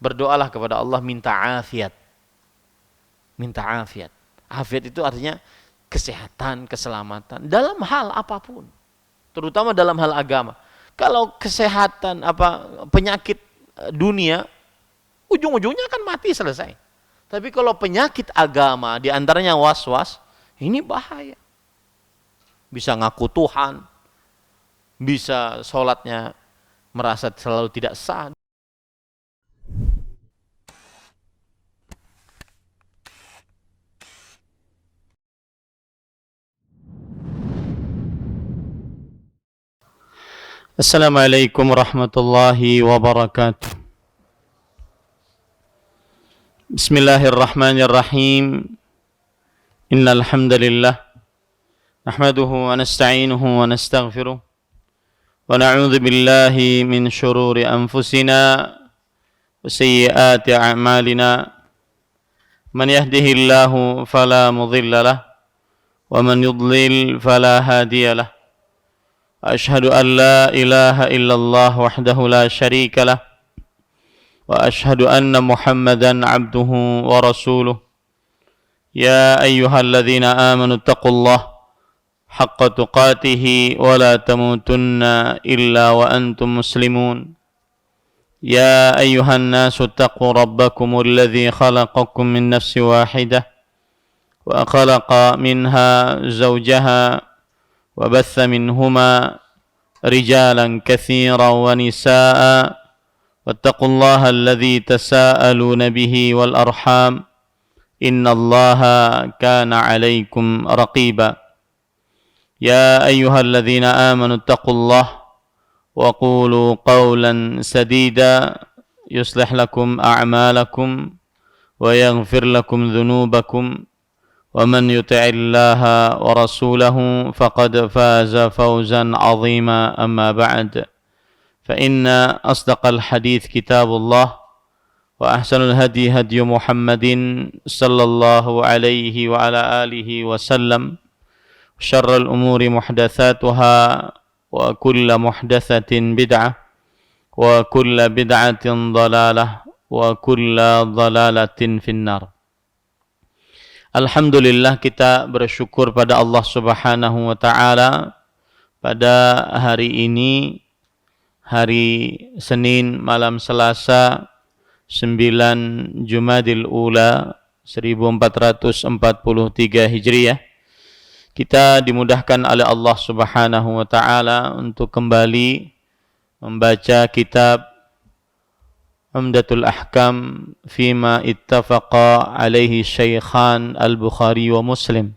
berdoalah kepada Allah minta afiat. Minta afiat. Afiat itu artinya kesehatan, keselamatan dalam hal apapun, terutama dalam hal agama. Kalau kesehatan penyakit dunia, ujung-ujungnya kan mati selesai. Tapi kalau penyakit agama, diantaranya was-was, ini bahaya. Bisa ngaku Tuhan, bisa sholatnya merasa selalu tidak sah. Assalamualaikum warahmatullahi wabarakatuh. Bismillahirrahmanirrahim. Innal hamdalillah nahmaduhu wa nasta'inuhu wa nastaghfiruh wa na'udzu billahi min shururi anfusina wa sayyiati a'malina. Man yahdihillahu fala mudilla lahu wa man yudlil fala hadiya lahu. أشهد أن لا إله إلا الله وحده لا شريك له وأشهد أن محمدا عبده ورسوله يا أيها الذين آمنوا اتقوا الله حق تقاته ولا تموتن إلا وأنتم مسلمون يا أيها الناس اتقوا ربكم الذي خلقكم من نفس واحدة وخلق منها زوجها وبث منهما رجالا كثيرا ونساء واتقوا الله الذي تساءلون به والأرحام إن الله كان عليكم رقيبا يا أيها الذين آمنوا اتقوا الله وقولوا قولا سديدا يصلح لكم أعمالكم ويغفر لكم ذنوبكم ومن يطع الله ورسوله فقد فاز فوزا عظيما أما بعد فإن أصدق الحديث كتاب الله وأحسن الهدي هدي محمد صلى الله عليه وعلى آله وسلم شر الأمور محدثاتها وكل محدثة بدعة وكل بدعة ضلالة وكل ضلالة في النار. Alhamdulillah, kita bersyukur pada Allah Subhanahu wa taala pada hari ini, hari Senin malam Selasa 9 Jumadil Ula 1443 Hijriah. Kita dimudahkan oleh Allah Subhanahu wa taala untuk kembali membaca kitab Umdatul Ahkam fima ittafaqa alaihi Syaikhan Al-Bukhari wa Muslim,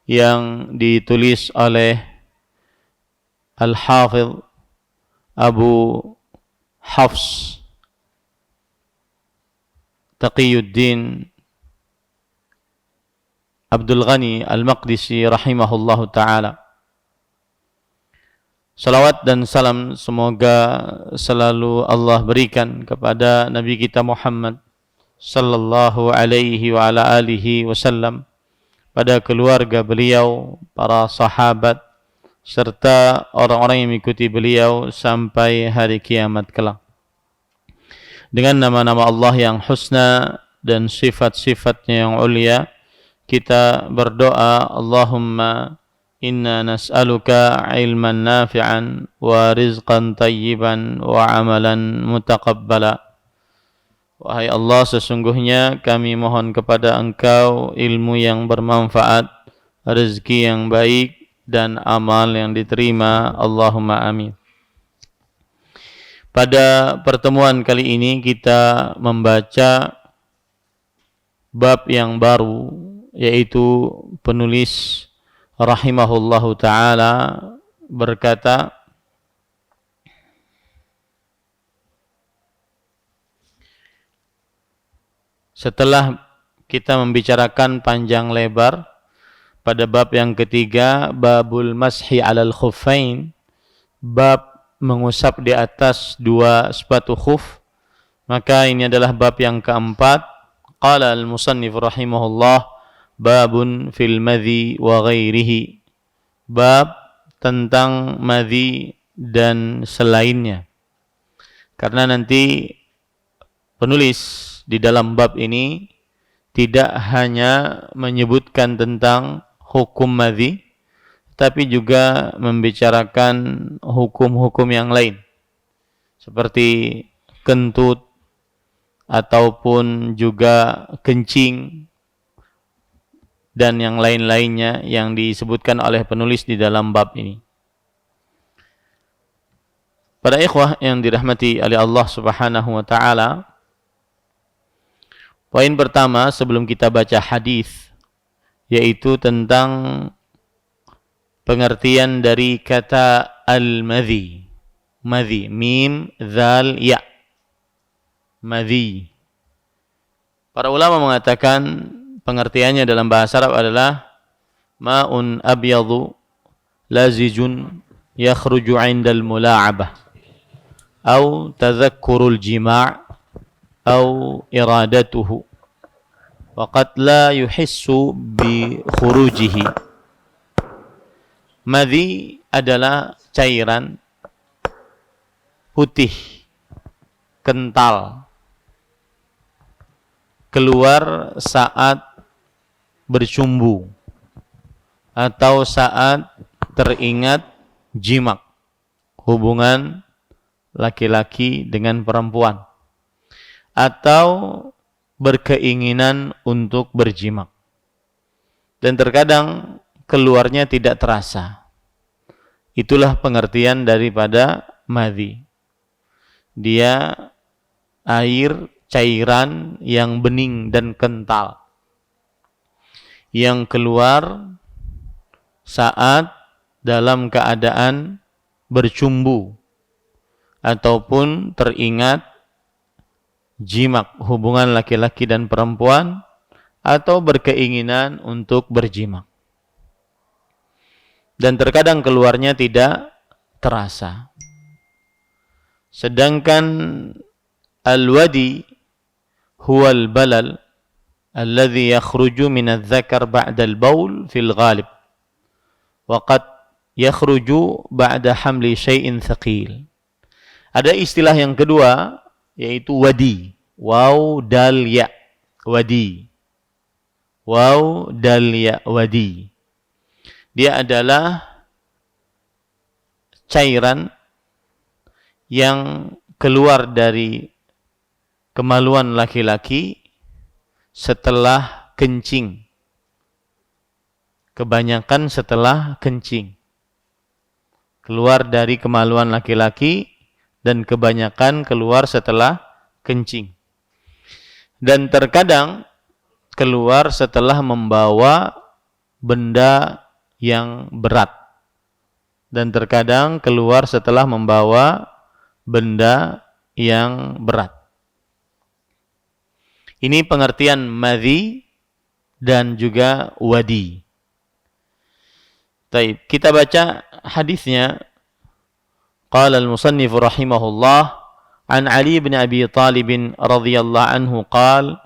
yang ditulis oleh Al-Hafidh Abu Hafs Taqiyuddin Abdul Ghani Al-Maqdisi rahimahullahu ta'ala. Salawat dan salam semoga selalu Allah berikan kepada Nabi kita Muhammad sallallahu alaihi wa ala alihi wasallam, pada keluarga beliau, para sahabat, serta orang-orang yang mengikuti beliau sampai hari kiamat kelak. Dengan nama-nama Allah yang husna dan sifat-sifatnya yang ulia, kita berdoa, Allahumma inna nas'aluka ilman nafi'an wa rizqan tayyiban wa amalan mutaqabbala. Wahai Allah, sesungguhnya kami mohon kepada Engkau ilmu yang bermanfaat, rezeki yang baik, dan amal yang diterima. Allahumma amin. Pada pertemuan kali ini kita membaca bab yang baru, yaitu penulis rahimahullahu ta'ala berkata, setelah kita membicarakan panjang lebar pada bab yang ketiga, babul mashi alal khuffain, bab mengusap di atas dua sepatu khuf, maka ini adalah bab yang keempat. Qala al-musannif rahimahullah, babun fil madhi wa ghairihi, bab tentang madhi dan selainnya. Karena nanti penulis di dalam bab ini tidak hanya menyebutkan tentang hukum madhi, tapi juga membicarakan hukum-hukum yang lain, seperti kentut, ataupun juga kencing, dan yang lain-lainnya yang disebutkan oleh penulis di dalam bab ini. Para ikhwah yang dirahmati oleh Allah Subhanahu wa taala, poin pertama sebelum kita baca hadis yaitu tentang pengertian dari kata al-madhi. Madhi, mim, zal, ya. Madhi. Para ulama mengatakan pengertiannya dalam bahasa Arab adalah ma'un abyadu lazijun yakhruju 'indal mula'abah au tadhakkurul jima' au iradatuhu wa qad la yuhissu bi khurujihi. Madhi adalah cairan putih kental keluar saat bercumbu atau saat teringat jimak, hubungan laki-laki dengan perempuan, atau berkeinginan untuk berjimak. Dan terkadang keluarnya tidak terasa. Itulah pengertian daripada madhi. Dia air cairan yang bening dan kental yang keluar saat dalam keadaan bercumbu ataupun teringat jimak, hubungan laki-laki dan perempuan, atau berkeinginan untuk berjimak. Dan terkadang keluarnya tidak terasa. Sedangkan al-wadi huwa al-balal alladhi yakhruju min adh-dhakar ba'da al-bawl fil ghalib wa qad yakhruju ba'da hamli syai'in thaqil. Ada istilah yang kedua yaitu wadi, waw dal ya, wadi, waw dal ya, wadi. Dia adalah cairan yang keluar dari kemaluan laki-laki setelah kencing. Kebanyakan setelah kencing. Keluar dari kemaluan laki-laki dan kebanyakan keluar setelah kencing. Dan terkadang keluar setelah membawa benda yang berat. Dan terkadang keluar setelah membawa benda yang berat. Ini pengertian madhi dan juga wadi. Baik, kita baca hadisnya. Qala al-musannif rahimahullah an Ali bin Abi Talib radhiyallahu anhu qala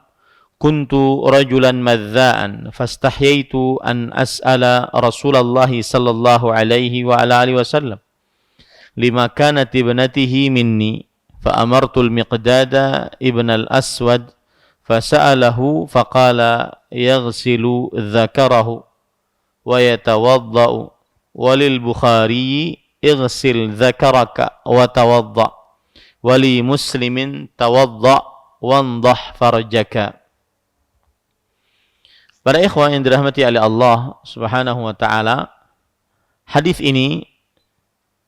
kuntu rajulan madza'an fastahyaitu an as'ala Rasulullah sallallahu alaihi wa ala alihi wasallam lima kanat ibnatihi minni fa amartu al-Miqdad ibn al-Aswad fasa'alahu faqala yaghsilu dzakarahu wa yatawaddau walil Bukhari ighsil dzakaraka wa tawadda wali Muslimin tawadda wandah farjaka. Para ikhwan yang dirahmati oleh Allah Subhanahu wa taala, hadis ini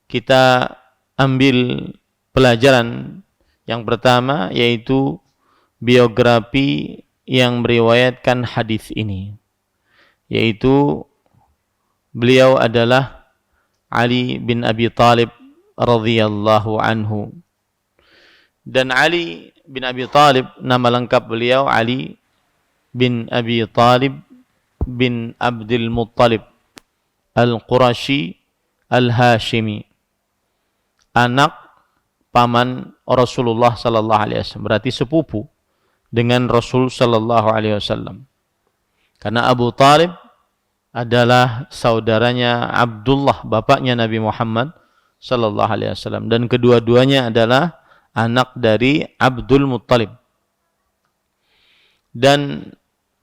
kita ambil pelajaran yang pertama yaitu biografi yang meriwayatkan hadis ini, yaitu beliau adalah Ali bin Abi Talib radhiyallahu anhu. Dan Ali bin Abi Talib, nama lengkap beliau Ali bin Abi Talib bin Abdul Muttalib Al-Qurashi Al-Hashimi, anak paman Rasulullah sallallahu alaihi wasallam, berarti sepupu dengan Rasul sallallahu alaihi wasallam. Karena Abu Talib adalah saudaranya Abdullah, bapaknya Nabi Muhammad sallallahu alaihi wasallam, dan kedua-duanya adalah anak dari Abdul Muttalib, dan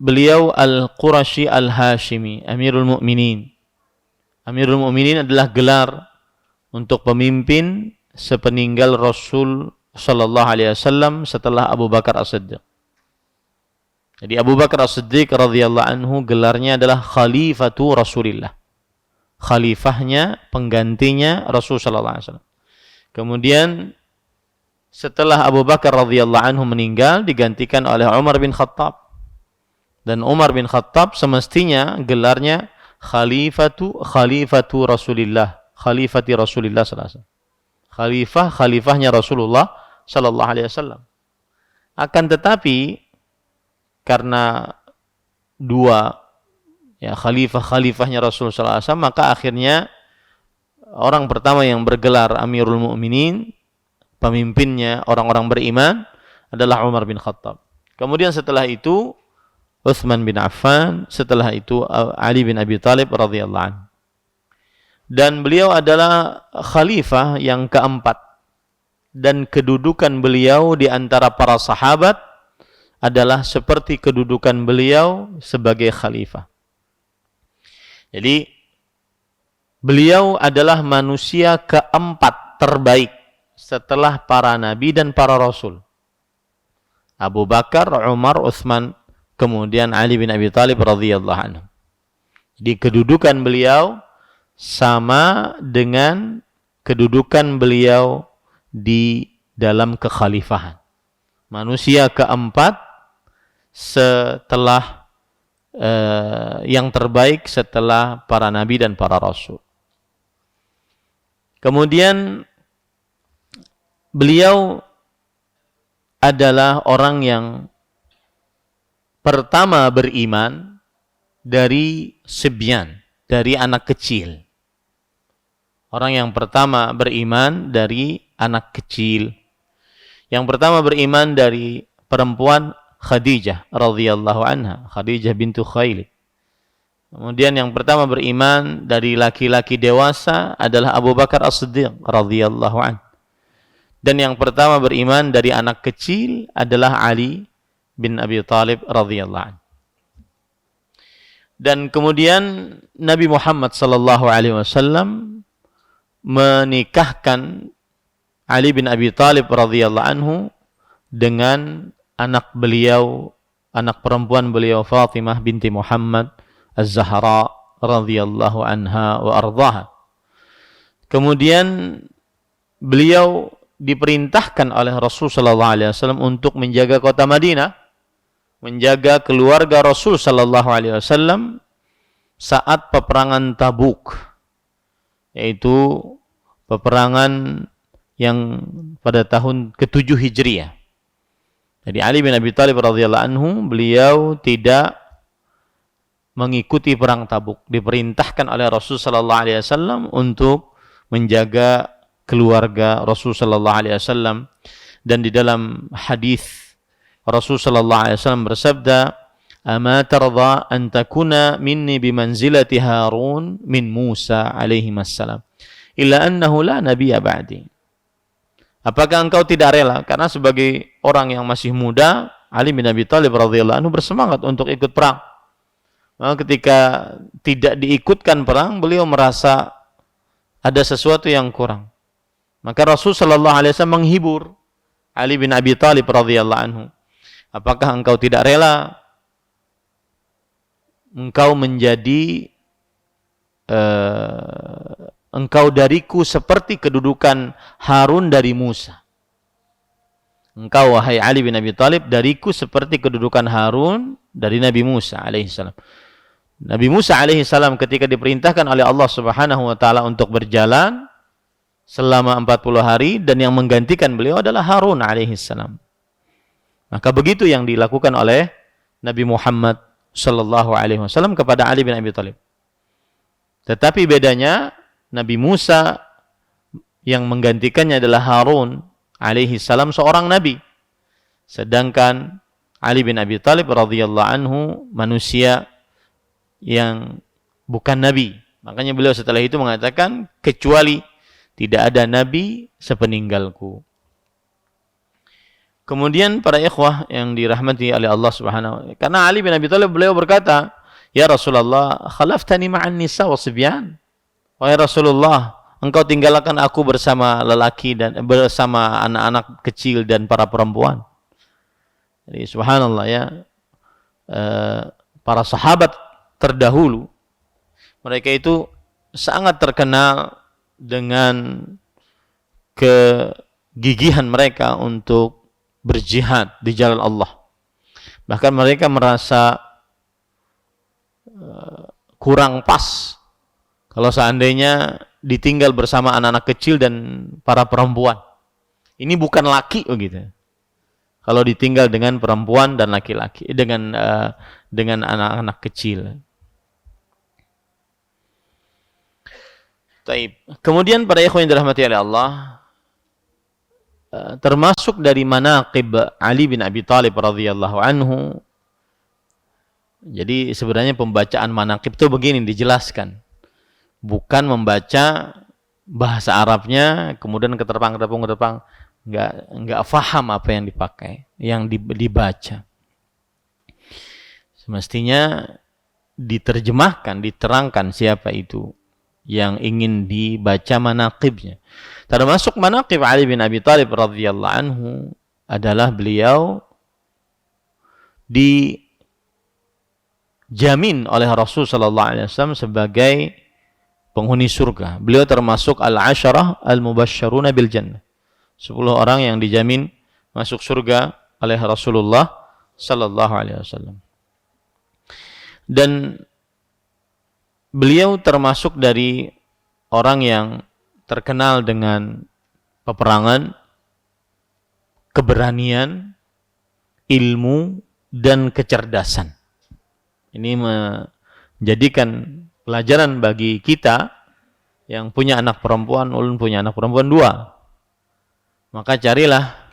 beliau Al-Qurashi Al-Hashimi, Amirul Mukminin. Amirul Mukminin adalah gelar untuk pemimpin sepeninggal Rasul sallallahu alaihi wasallam setelah Abu Bakar As-Siddiq. Jadi Abu Bakar As-Siddiq radhiyallahu anhu gelarnya adalah Khalifatu Rasulillah. Khalifahnya, penggantinya Rasul sallallahu alaihi wasallam. Kemudian setelah Abu Bakar radhiyallahu anhu meninggal digantikan oleh Umar bin Khattab. Dan Umar bin Khattab semestinya gelarnya Khalifatu Rasulillah, Khalifati Rasulillah sallallahu alaihi wasallam. Khalifahnya Rasulullah sallallahu alaihi wasallam. Akan tetapi karena dua khalifahnya Rasulullah sallallahu alaihi wasallam, maka akhirnya orang pertama yang bergelar Amirul Mukminin, pemimpinnya orang-orang beriman adalah Umar bin Khattab. Kemudian setelah itu Utsman bin Affan, setelah itu Ali bin Abi Thalib radhiyallahu anhu. Dan beliau adalah khalifah yang keempat. Dan kedudukan beliau di antara para sahabat adalah seperti kedudukan beliau sebagai khalifah. Jadi beliau adalah manusia keempat terbaik setelah para nabi dan para rasul. Abu Bakar, Umar, Utsman, kemudian Ali bin Abi Thalib radhiyallahu anhu. Di kedudukan beliau sama dengan kedudukan beliau di dalam kekhalifahan. Manusia keempat setelah yang terbaik setelah para nabi dan para rasul. Kemudian beliau adalah orang yang pertama beriman dari sibyan, dari anak kecil. Orang yang pertama beriman dari anak kecil. Yang pertama beriman dari perempuan Khadijah radhiyallahu anha, Khadijah bintu Khuwailid. Kemudian yang pertama beriman dari laki-laki dewasa adalah Abu Bakar As-Siddiq radhiyallahu anhu. Dan yang pertama beriman dari anak kecil adalah Ali bin Abi Thalib radhiyallahu anhu. Dan kemudian Nabi Muhammad sallallahu alaihi wasallam menikahkan Ali bin Abi Thalib radhiyallahu anhu dengan anak beliau, anak perempuan beliau Fatimah binti Muhammad Az-Zahra radhiyallahu anha wa ardhaha. Kemudian beliau diperintahkan oleh Rasul sallallahu alaihi wasallam untuk menjaga kota Madinah, menjaga keluarga Rasul sallallahu alaihi wasallam saat peperangan Tabuk, yaitu peperangan yang pada tahun ke-7 Hijriah. Jadi Ali bin Abi Thalib radhiyallahu anhu, beliau tidak mengikuti perang Tabuk, diperintahkan oleh Rasul sallallahu alaihi wasallam untuk menjaga keluarga Rasul sallallahu alaihi wasallam. Dan di dalam hadis Rasul sallallahu alaihi wasallam bersabda, "Ama tardha an takuna minni bimanzilati Harun min Musa alaihi wassalam, illa annahu la nabiyya ba'di." Apakah engkau tidak rela? Karena sebagai orang yang masih muda, Ali bin Abi Thalib radhiyallahu anhu bersemangat untuk ikut perang. Maka ketika tidak diikutkan perang, beliau merasa ada sesuatu yang kurang. Maka Rasul sallallahu alaihi wasallam menghibur Ali bin Abi Thalib radhiyallahu anhu. Apakah engkau tidak rela engkau menjadi engkau dariku seperti kedudukan Harun dari Musa. Engkau wahai Ali bin Abi Thalib dariku seperti kedudukan Harun dari Nabi Musa alaihissalam. Nabi Musa alaihissalam ketika diperintahkan oleh Allah Subhanahu wa taala untuk berjalan selama 40 hari dan yang menggantikan beliau adalah Harun alaihissalam. Maka begitu yang dilakukan oleh Nabi Muhammad sallallahu alaihi wasallam kepada Ali bin Abi Thalib. Tetapi bedanya Nabi Musa yang menggantikannya adalah Harun alaihi salam, seorang nabi. Sedangkan Ali bin Abi Thalib radhiyallahu anhu manusia yang bukan nabi. Makanya beliau setelah itu mengatakan, kecuali tidak ada nabi sepeninggalku. Kemudian para ikhwah yang dirahmati oleh Allah Subhanahu wa taala. Karena Ali bin Abi Thalib beliau berkata, "Ya Rasulullah, khalaftani ma'an nisa wa sibyan." Wahai Rasulullah, engkau tinggalkan aku bersama lelaki dan bersama anak-anak kecil dan para perempuan. Jadi subhanallah ya, para sahabat terdahulu mereka itu sangat terkenal dengan kegigihan mereka untuk berjihad di jalan Allah. Bahkan mereka merasa kurang pas kalau seandainya ditinggal bersama anak-anak kecil dan para perempuan. Ini bukan laki begitu. Kalau ditinggal dengan perempuan dan laki-laki, dengan anak-anak kecil. Taib. Kemudian para ikhwan yang dirahmati oleh Allah, termasuk dari manaqib Ali bin Abi Thalib radhiyallahu anhu. Jadi sebenarnya pembacaan manaqib itu begini dijelaskan. Bukan membaca bahasa Arabnya kemudian keterpang enggak faham apa yang dipakai, yang dibaca. Semestinya diterjemahkan, diterangkan siapa itu yang ingin dibaca manaqibnya. Termasuk manaqib Ali bin Abi Thalib radhiyallahu anhu adalah beliau dijamin oleh Rasul sallallahu alaihi wasallam sebagai penghuni surga. Beliau termasuk al-'asharah al-mubasysyaruna bil jannah. 10 orang yang dijamin masuk surga oleh Rasulullah sallallahu alaihi wasallam. Dan beliau termasuk dari orang yang terkenal dengan peperangan, keberanian, ilmu, dan kecerdasan. Ini menjadikan pelajaran bagi kita yang punya anak perempuan, ulun punya anak perempuan 2. Maka carilah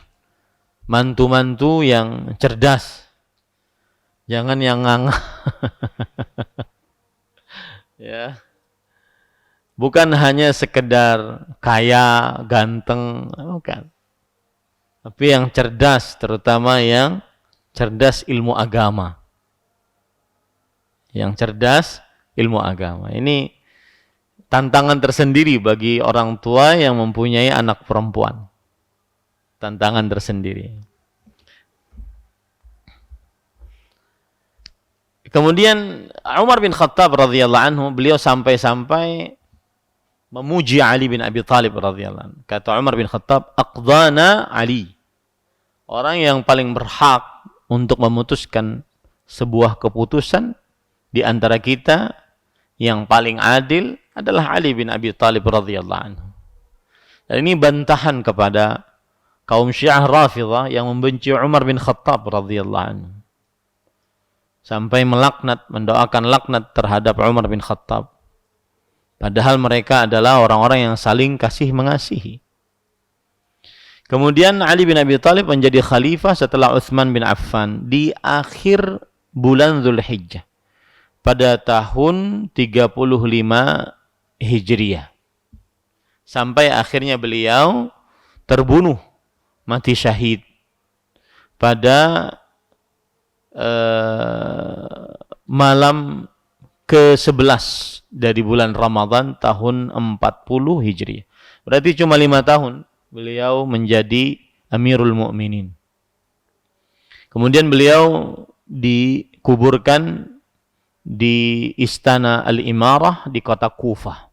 mantu-mantu yang cerdas. Jangan yang ngangah. Ya. Bukan hanya sekedar kaya, ganteng, bukan. Tapi yang cerdas, terutama yang cerdas ilmu agama. Yang cerdas ilmu agama. Ini tantangan tersendiri bagi orang tua yang mempunyai anak perempuan. Tantangan tersendiri. Kemudian Umar bin Khattab radhiyallahu anhu, beliau sampai-sampai memuji Ali bin Abi Thalib radhiyallahu anhu. Kata Umar bin Khattab, "Aqdana Ali." Orang yang paling berhak untuk memutuskan sebuah keputusan di antara kita yang paling adil adalah Ali bin Abi Thalib radhiyallahu anhu. Dan ini bantahan kepada kaum Syiah Rafidhah yang membenci Umar bin Khattab radhiyallahu anhu. Sampai melaknat, mendoakan laknat terhadap Umar bin Khattab. Padahal mereka adalah orang-orang yang saling kasih mengasihi. Kemudian Ali bin Abi Thalib menjadi khalifah setelah Utsman bin Affan di akhir bulan Dzulhijjah pada tahun 35 Hijriah. Sampai akhirnya beliau terbunuh, mati syahid pada malam ke-11 dari bulan Ramadan tahun 40 Hijriah. Berarti cuma 5 tahun beliau menjadi Amirul Mukminin. Kemudian beliau dikuburkan di Istana Al-Imarah di kota Kufah.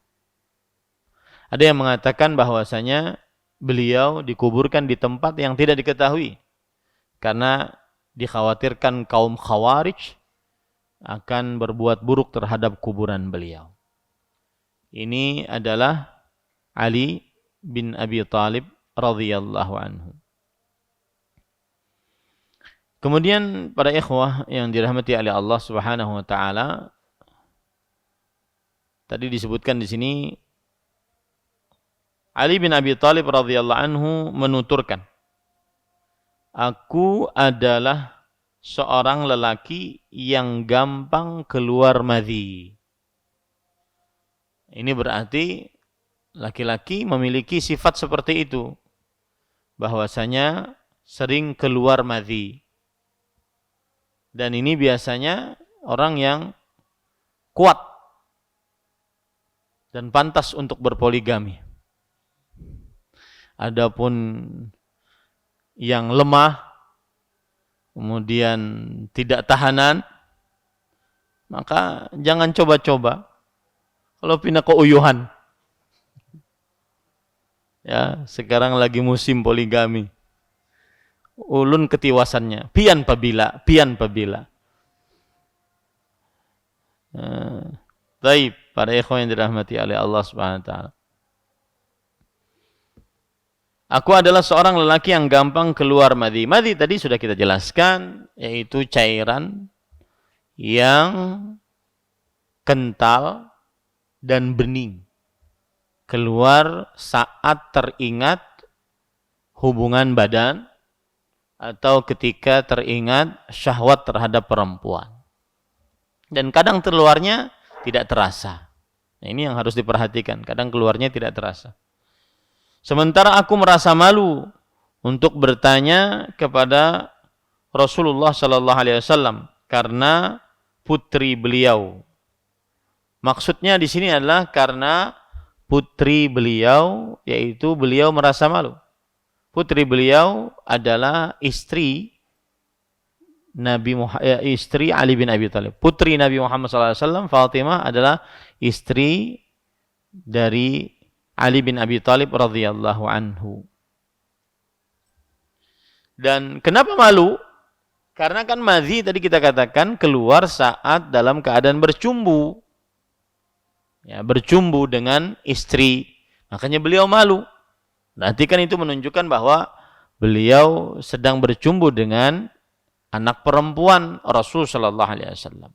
Ada yang mengatakan bahwasanya beliau dikuburkan di tempat yang tidak diketahui karena dikhawatirkan kaum Khawarij akan berbuat buruk terhadap kuburan beliau. Ini adalah Ali bin Abi Thalib radhiyallahu anhu. Kemudian para ikhwah yang dirahmati oleh Allah Subhanahu wa taala, tadi disebutkan di sini Ali bin Abi Thalib radhiyallahu anhu menuturkan, "Aku adalah seorang lelaki yang gampang keluar madhi." Ini berarti laki-laki memiliki sifat seperti itu, bahwasanya sering keluar madhi. Dan ini biasanya orang yang kuat dan pantas untuk berpoligami. Adapun yang lemah, kemudian tidak tahanan, maka jangan coba-coba. Kalau pindah ke uyuhan, ya sekarang lagi musim poligami, ulun ketiwasannya, pian pabila. Baik, para ikhwan yang dirahmati oleh Allah Subhanahu wa taala. Aku adalah seorang lelaki yang gampang keluar madhi. Madhi tadi sudah kita jelaskan, yaitu cairan yang kental dan bening. Keluar saat teringat hubungan badan atau ketika teringat syahwat terhadap perempuan. Dan kadang keluarnya tidak terasa. Nah, ini yang harus diperhatikan. Kadang keluarnya tidak terasa. Sementara aku merasa malu untuk bertanya kepada Rasulullah sallallahu alaihi wasallam karena putri beliau. Maksudnya di sini adalah karena putri beliau, yaitu beliau merasa malu. Putri beliau adalah istri istri Ali bin Abi Thalib. Putri Nabi Muhammad sallallahu alaihi wasallam, Fatimah, adalah istri dari Ali bin Abi Thalib radhiyallahu anhu. Dan kenapa malu? Karena kan madhi tadi kita katakan keluar saat dalam keadaan bercumbu. Ya, bercumbu dengan istri. Makanya beliau malu. Nanti kan itu menunjukkan bahwa beliau sedang bercumbu dengan anak perempuan Rasul sallallahu alaihi wasallam.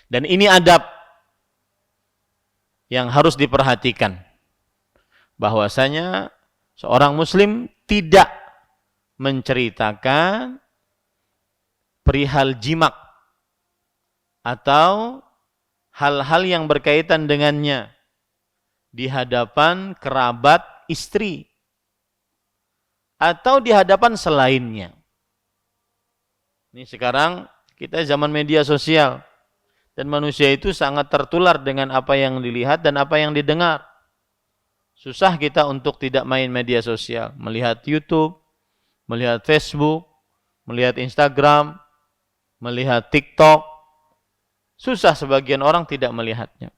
Dan ini adab yang harus diperhatikan, bahwasanya seorang muslim tidak menceritakan perihal jimak atau hal-hal yang berkaitan dengannya di hadapan kerabat istri atau di hadapan selainnya. Ini sekarang kita zaman media sosial. Dan manusia itu sangat tertular dengan apa yang dilihat dan apa yang didengar. Susah kita untuk tidak main media sosial. Melihat YouTube, melihat Facebook, melihat Instagram, melihat TikTok. Susah sebagian orang tidak melihatnya.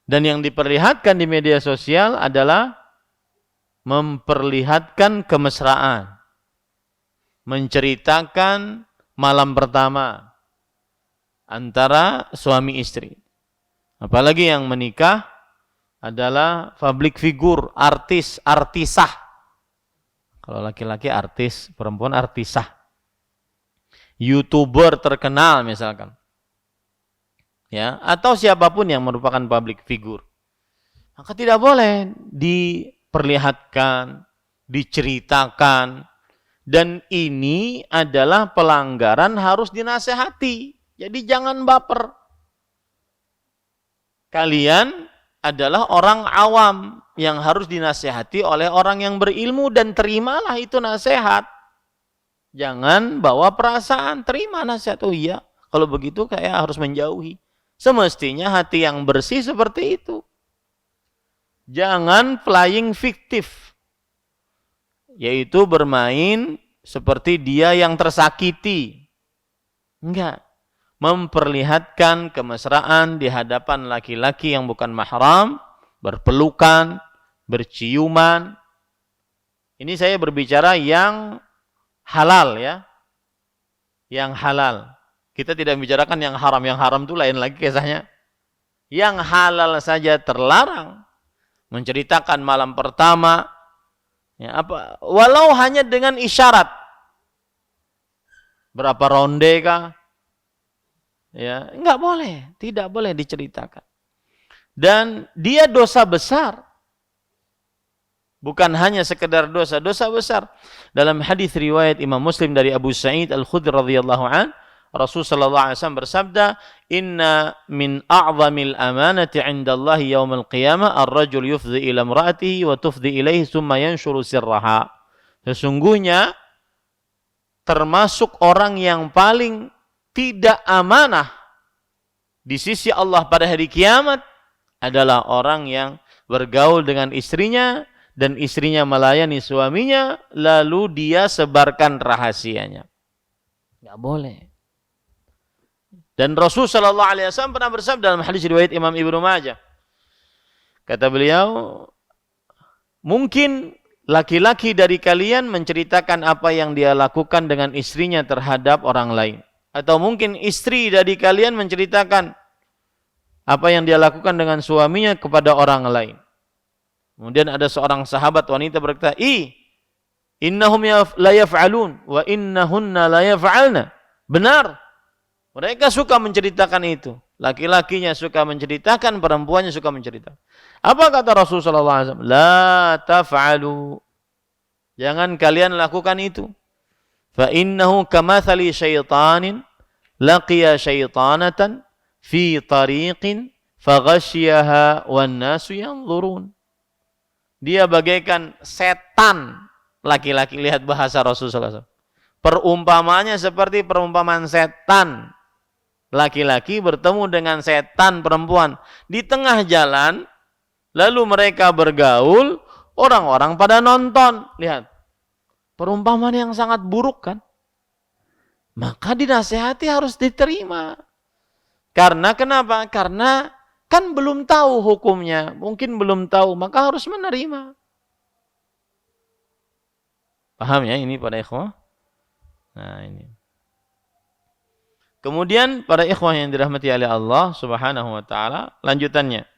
Dan yang diperlihatkan di media sosial adalah memperlihatkan kemesraan. Menceritakan malam pertama antara suami istri. Apalagi yang menikah adalah public figure, artis, artisah. Kalau laki-laki artis, perempuan artisah. YouTuber terkenal misalkan. Ya, atau siapapun yang merupakan public figure. Maka tidak boleh diperlihatkan, diceritakan, dan ini adalah pelanggaran, harus dinasehati. Jadi jangan baper. Kalian adalah orang awam yang harus dinasehati oleh orang yang berilmu, dan terimalah itu nasihat. Jangan bawa perasaan, terima nasihat. Oh iya, kalau begitu kayak harus menjauhi. Semestinya hati yang bersih seperti itu. Jangan playing fiktif, yaitu bermain seperti dia yang tersakiti. Enggak. Memperlihatkan kemesraan di hadapan laki-laki yang bukan mahram, berpelukan, berciuman. Ini saya berbicara yang halal ya. Yang halal. Kita tidak membicarakan yang haram. Yang haram itu lain lagi kisahnya. Yang halal saja terlarang. Menceritakan malam pertama. Ya, apa? Walau hanya dengan isyarat. Berapa ronde kah? Ya, enggak boleh, tidak boleh diceritakan. Dan dia dosa besar. Bukan hanya sekedar dosa besar. Dalam hadis riwayat Imam Muslim dari Abu Sa'id Al-Khudri radhiyallahu an, Rasul sallallahu alaihi wasallam bersabda, "Inna min a'zamil amanati 'inda Allah yaumil qiyamah ar-rajul yufdhi ila imra'atihi wa tufdhi ilaihi thumma yanshuru sirraha. Sesungguhnya termasuk orang yang paling tidak amanah di sisi Allah pada hari kiamat adalah orang yang bergaul dengan istrinya dan istrinya melayani suaminya lalu dia sebarkan rahasianya. Enggak boleh. Dan Rasul sallallahu alaihi wasallam pernah bersabda dalam hadis riwayat Imam Ibnu Majah. Kata beliau, mungkin laki-laki dari kalian menceritakan apa yang dia lakukan dengan istrinya terhadap orang lain. Atau mungkin istri dari kalian menceritakan apa yang dia lakukan dengan suaminya kepada orang lain. Kemudian ada seorang sahabat wanita berkata, innahum la yaf'alun wa innahunna la yaf'alna. Benar, mereka suka menceritakan itu. Laki-lakinya suka menceritakan, perempuannya suka menceritakan. Apa kata Rasulullah SAW? La taf'alu. Jangan kalian lakukan itu. Fa innahu kamathali syaitanin laqiya syaitanatan fi tariqin faghasyiyaha wan nasu yanzurun. Dia bagaikan setan laki-laki. Lihat bahasa Rasulullah SAW. Perumpamaannya seperti perumpamaan setan laki-laki bertemu dengan setan perempuan di tengah jalan, lalu mereka bergaul, orang-orang pada nonton. Lihat, perumpamaan yang sangat buruk kan? Maka dinasihati harus diterima. Karena kenapa? Karena kan belum tahu hukumnya, mungkin belum tahu, maka harus menerima. Paham ya ini para ikhwah? Nah ini. Kemudian para ikhwah yang dirahmati oleh Allah Subhanahu wa taala, lanjutannya.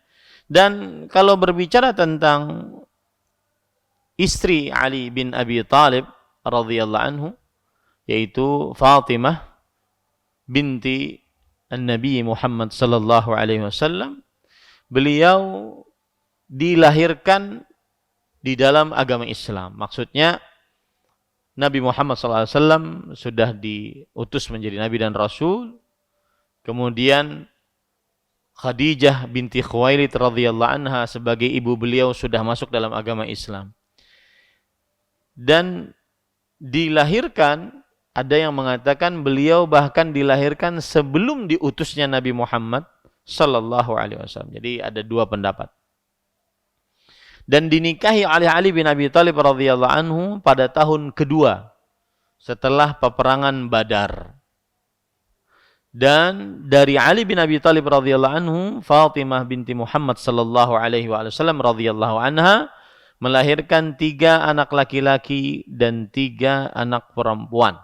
Dan kalau berbicara tentang istri Ali bin Abi Thalib radhiyallahu anhu, yaitu Fatimah binti Nabi Muhammad sallallahu alaihi wasallam, beliau dilahirkan di dalam agama Islam. Maksudnya Nabi Muhammad SAW sudah diutus menjadi Nabi dan Rasul. Kemudian Khadijah binti Khuwailid radhiyallahu anha sebagai ibu beliau sudah masuk dalam agama Islam. Dan dilahirkan, ada yang mengatakan beliau bahkan dilahirkan sebelum diutusnya Nabi Muhammad sallallahu alaihi wasallam. Jadi ada dua pendapat. Dan dinikahi oleh Ali bin Abi Thalib radhiyallahu anhu pada tahun kedua setelah peperangan Badar. Dan dari Ali bin Abi Thalib radhiyallahu anhu, Fatimah binti Muhammad sallallahu alaihi wasallam radhiyallahu anha melahirkan 3 anak laki-laki dan 3 anak perempuan.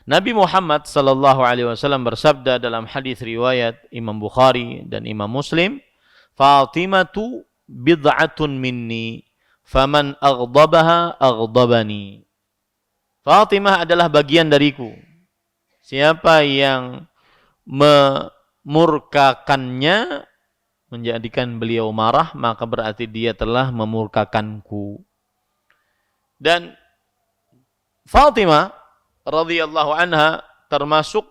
Nabi Muhammad sallallahu alaihi wasallam bersabda dalam hadis riwayat Imam Bukhari dan Imam Muslim, Fatimatu bid'atun minni faman aghdabaha aghdabani. Fatimah adalah bagian dariku. Siapa yang memurkakannya, menjadikan beliau marah, maka berarti dia telah memurkakanku. Dan Fatimah radhiyallahu anha termasuk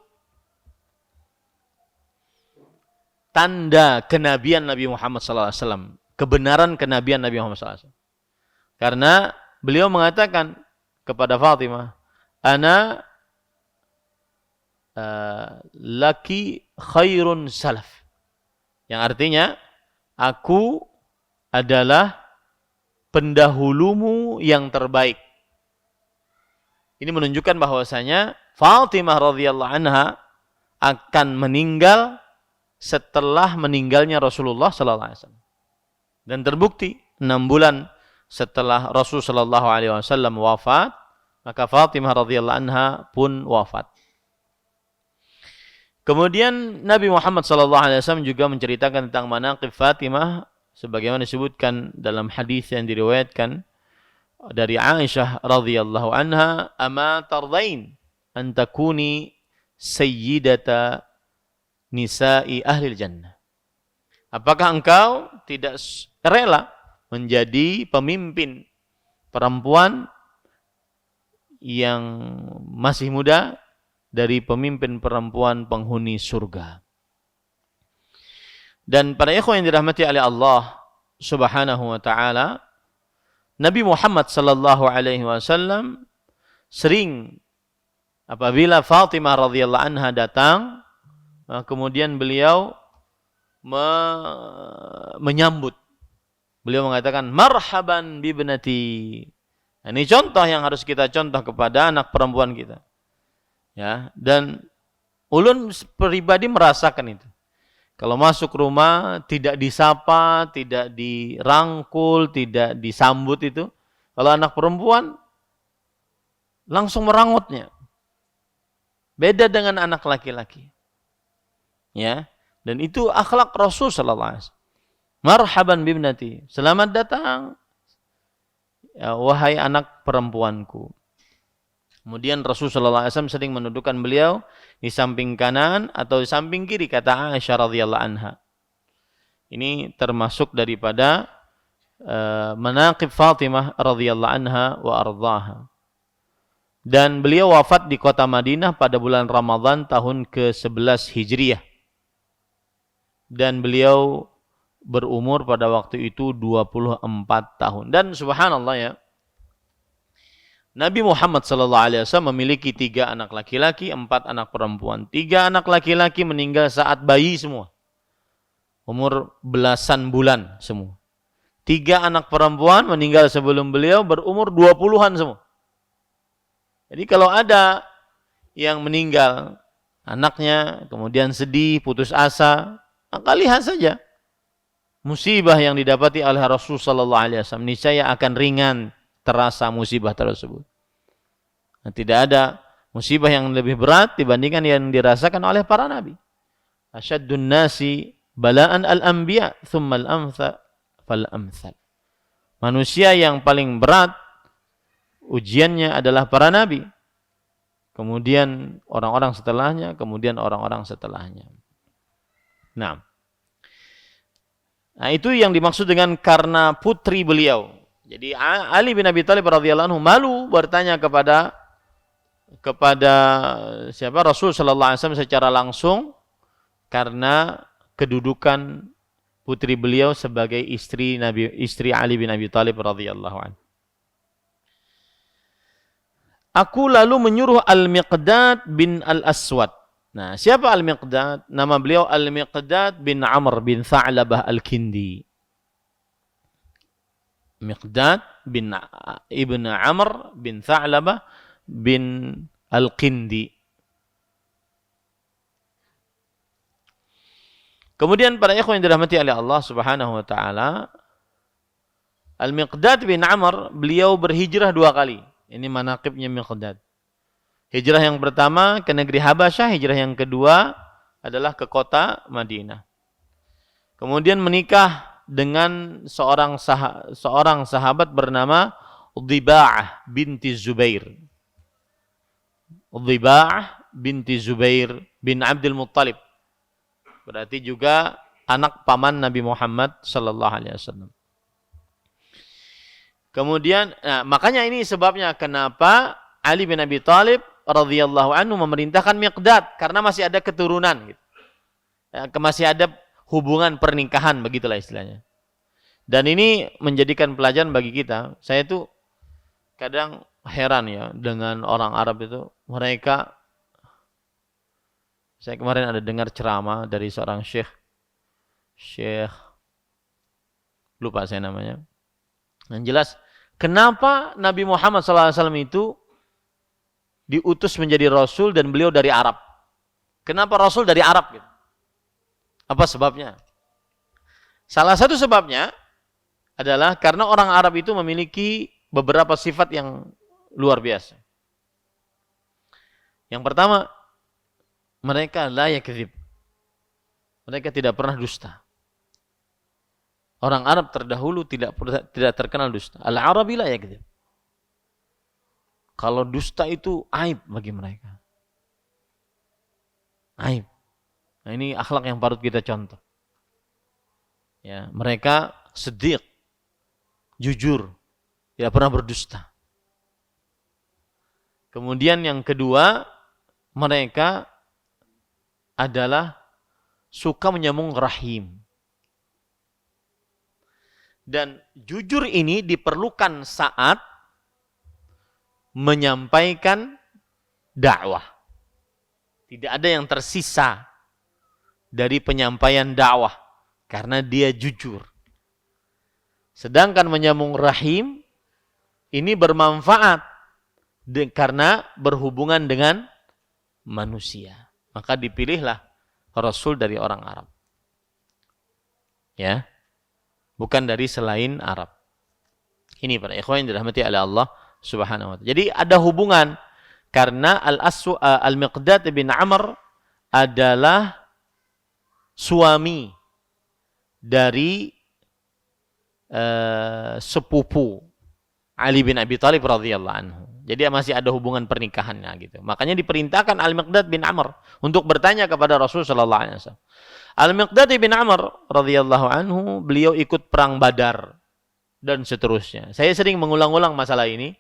tanda kenabian Nabi Muhammad SAW. Kebenaran kenabian Nabi Muhammad SAW. Karena beliau mengatakan kepada Fatimah, Ana laki khairun salaf. Yang artinya, aku adalah pendahulumu yang terbaik. Ini menunjukkan bahwasanya Fatimah radhiyallahu anha akan meninggal setelah meninggalnya Rasulullah sallallahu alaihi wasallam. Dan terbukti 6 bulan setelah Rasul sallallahu alaihi wasallam wafat, maka Fatimah radhiyallahu anha pun wafat. Kemudian Nabi Muhammad sallallahu alaihi wasallam juga menceritakan tentang manaqib Fatimah sebagaimana disebutkan dalam hadis yang diriwayatkan dari Aisyah radhiyallahu anha, "Ama tardain an takuni sayyidata nisa'i ahlil jannah?" Apakah engkau tidak rela menjadi pemimpin perempuan yang masih muda dari pemimpin perempuan penghuni surga? Dan para ikhwan yang dirahmati oleh Allah Subhanahu wa taala, Nabi Muhammad sallallahu alaihi wasallam sering apabila Fatimah radhiyallahu anha datang, kemudian beliau menyambut. Beliau mengatakan, marhaban bibnati. Ini contoh yang harus kita contoh kepada anak perempuan kita. Ya, dan ulun pribadi merasakan itu. Kalau masuk rumah tidak disapa, tidak dirangkul, tidak disambut itu, kalau anak perempuan langsung merangutnya. Beda dengan anak laki-laki. Ya, dan itu akhlak Rasul sallallahu alaihi wasallam. Marhaban bibnati. Selamat datang, ya, wahai anak perempuanku. Kemudian Rasul sallallahu alaihi wasallam sering menundukkan beliau di samping kanan atau di samping kiri, kata Aisyah radhiyallahu anha. Ini termasuk daripada manaqib Fatimah radhiyallahu anha wa ardhaha. Dan beliau wafat di kota Madinah pada bulan Ramadan tahun ke-11 Hijriah. Dan beliau berumur pada waktu itu 24 tahun. Dan subhanallah ya, Nabi Muhammad SAW memiliki 3 anak laki-laki, 4 anak perempuan. 3 anak laki-laki meninggal saat bayi semua. Umur belasan bulan semua. 3 anak perempuan meninggal sebelum beliau berumur 20-an semua. Jadi kalau ada yang meninggal anaknya, kemudian sedih, putus asa, maka lihat saja musibah yang didapati oleh Rasul sallallahu alaihi wasallam, niscaya akan ringan terasa musibah tersebut. Nah, tidak ada musibah yang lebih berat dibandingkan yang dirasakan oleh para nabi. Asyaddun nasi bala'an al-anbiya, thumma al-amthal fal-amthal. Manusia yang paling berat ujiannya adalah para nabi. Kemudian orang-orang setelahnya, kemudian orang-orang setelahnya. Nah, itu yang dimaksud dengan karena putri beliau. Jadi Ali bin Abi Thalib radhiyallahu anhu malu bertanya kepada siapa? Rasul sallallahu alaihi wasallam secara langsung karena kedudukan putri beliau sebagai istri Ali bin Abi Thalib radhiyallahu anhu. Aku lalu menyuruh Al-Miqdad bin Al-Aswad. Nah, siapa Al-Miqdad? Nama beliau Al-Miqdad bin Amr bin Tha'labah Al-Kindi. Miqdad bin Ibn Amr bin Tha'labah bin Al-Kindi. Kemudian para ikhwan yang dirahmati oleh Allah Subhanahu wa taala, Al-Miqdad bin Amr beliau berhijrah 2 kali. Ini manaqibnya Miqdad. Hijrah yang pertama ke negeri Habasyah, hijrah yang kedua adalah ke kota Madinah. Kemudian menikah dengan seorang sahabat bernama Udhiba'ah binti Zubair. Udhiba'ah binti Zubair bin Abdul Muttalib. Berarti juga anak paman Nabi Muhammad sallallahu alaihi wasallam. Kemudian, makanya ini sebabnya kenapa Ali bin Abi Thalib radhiyallahu anhu memerintahkan Miqdad, karena masih ada keturunan, gitu. Masih ada hubungan pernikahan, begitulah istilahnya. Dan ini menjadikan pelajaran bagi kita. Saya tuh kadang heran ya dengan orang Arab itu. Saya kemarin ada dengar ceramah dari seorang syekh, lupa saya namanya. Yang jelas, kenapa Nabi Muhammad SAW itu diutus menjadi Rasul dan beliau dari Arab? Kenapa Rasul dari Arab? Gitu? Apa sebabnya? Salah satu sebabnya adalah karena orang Arab itu memiliki beberapa sifat yang luar biasa. Yang pertama, mereka la yakdzib. Mereka tidak pernah dusta. Orang Arab terdahulu tidak terkenal dusta. Al-Arabi la yakdzib. Kalau dusta itu aib bagi mereka. Aib. Nah, ini akhlak yang patut kita contoh. Ya, mereka siddiq, jujur, tidak pernah berdusta. Kemudian yang kedua, mereka adalah suka menyambung rahim. Dan jujur ini diperlukan saat menyampaikan dakwah. Tidak ada yang tersisa dari penyampaian dakwah karena dia jujur. Sedangkan menyambung rahim ini bermanfaat karena berhubungan dengan manusia. Maka dipilihlah Rasul dari orang Arab. Ya. Bukan dari selain Arab. Ini para ikhwan yang dirahmati oleh Allah Subhanahu wa ta'ala. Jadi ada hubungan karena Al-Miqdad bin Amr adalah suami dari sepupu Ali bin Abi Thalib radhiyallahu anhu. Jadi masih ada hubungan pernikahannya gitu. Makanya diperintahkan Al-Miqdad bin Amr untuk bertanya kepada Rasul sallallahu alaihi wasallam. Al-Miqdad bin Amr radhiyallahu anhu, beliau ikut perang Badar dan seterusnya. Saya sering mengulang-ulang masalah ini.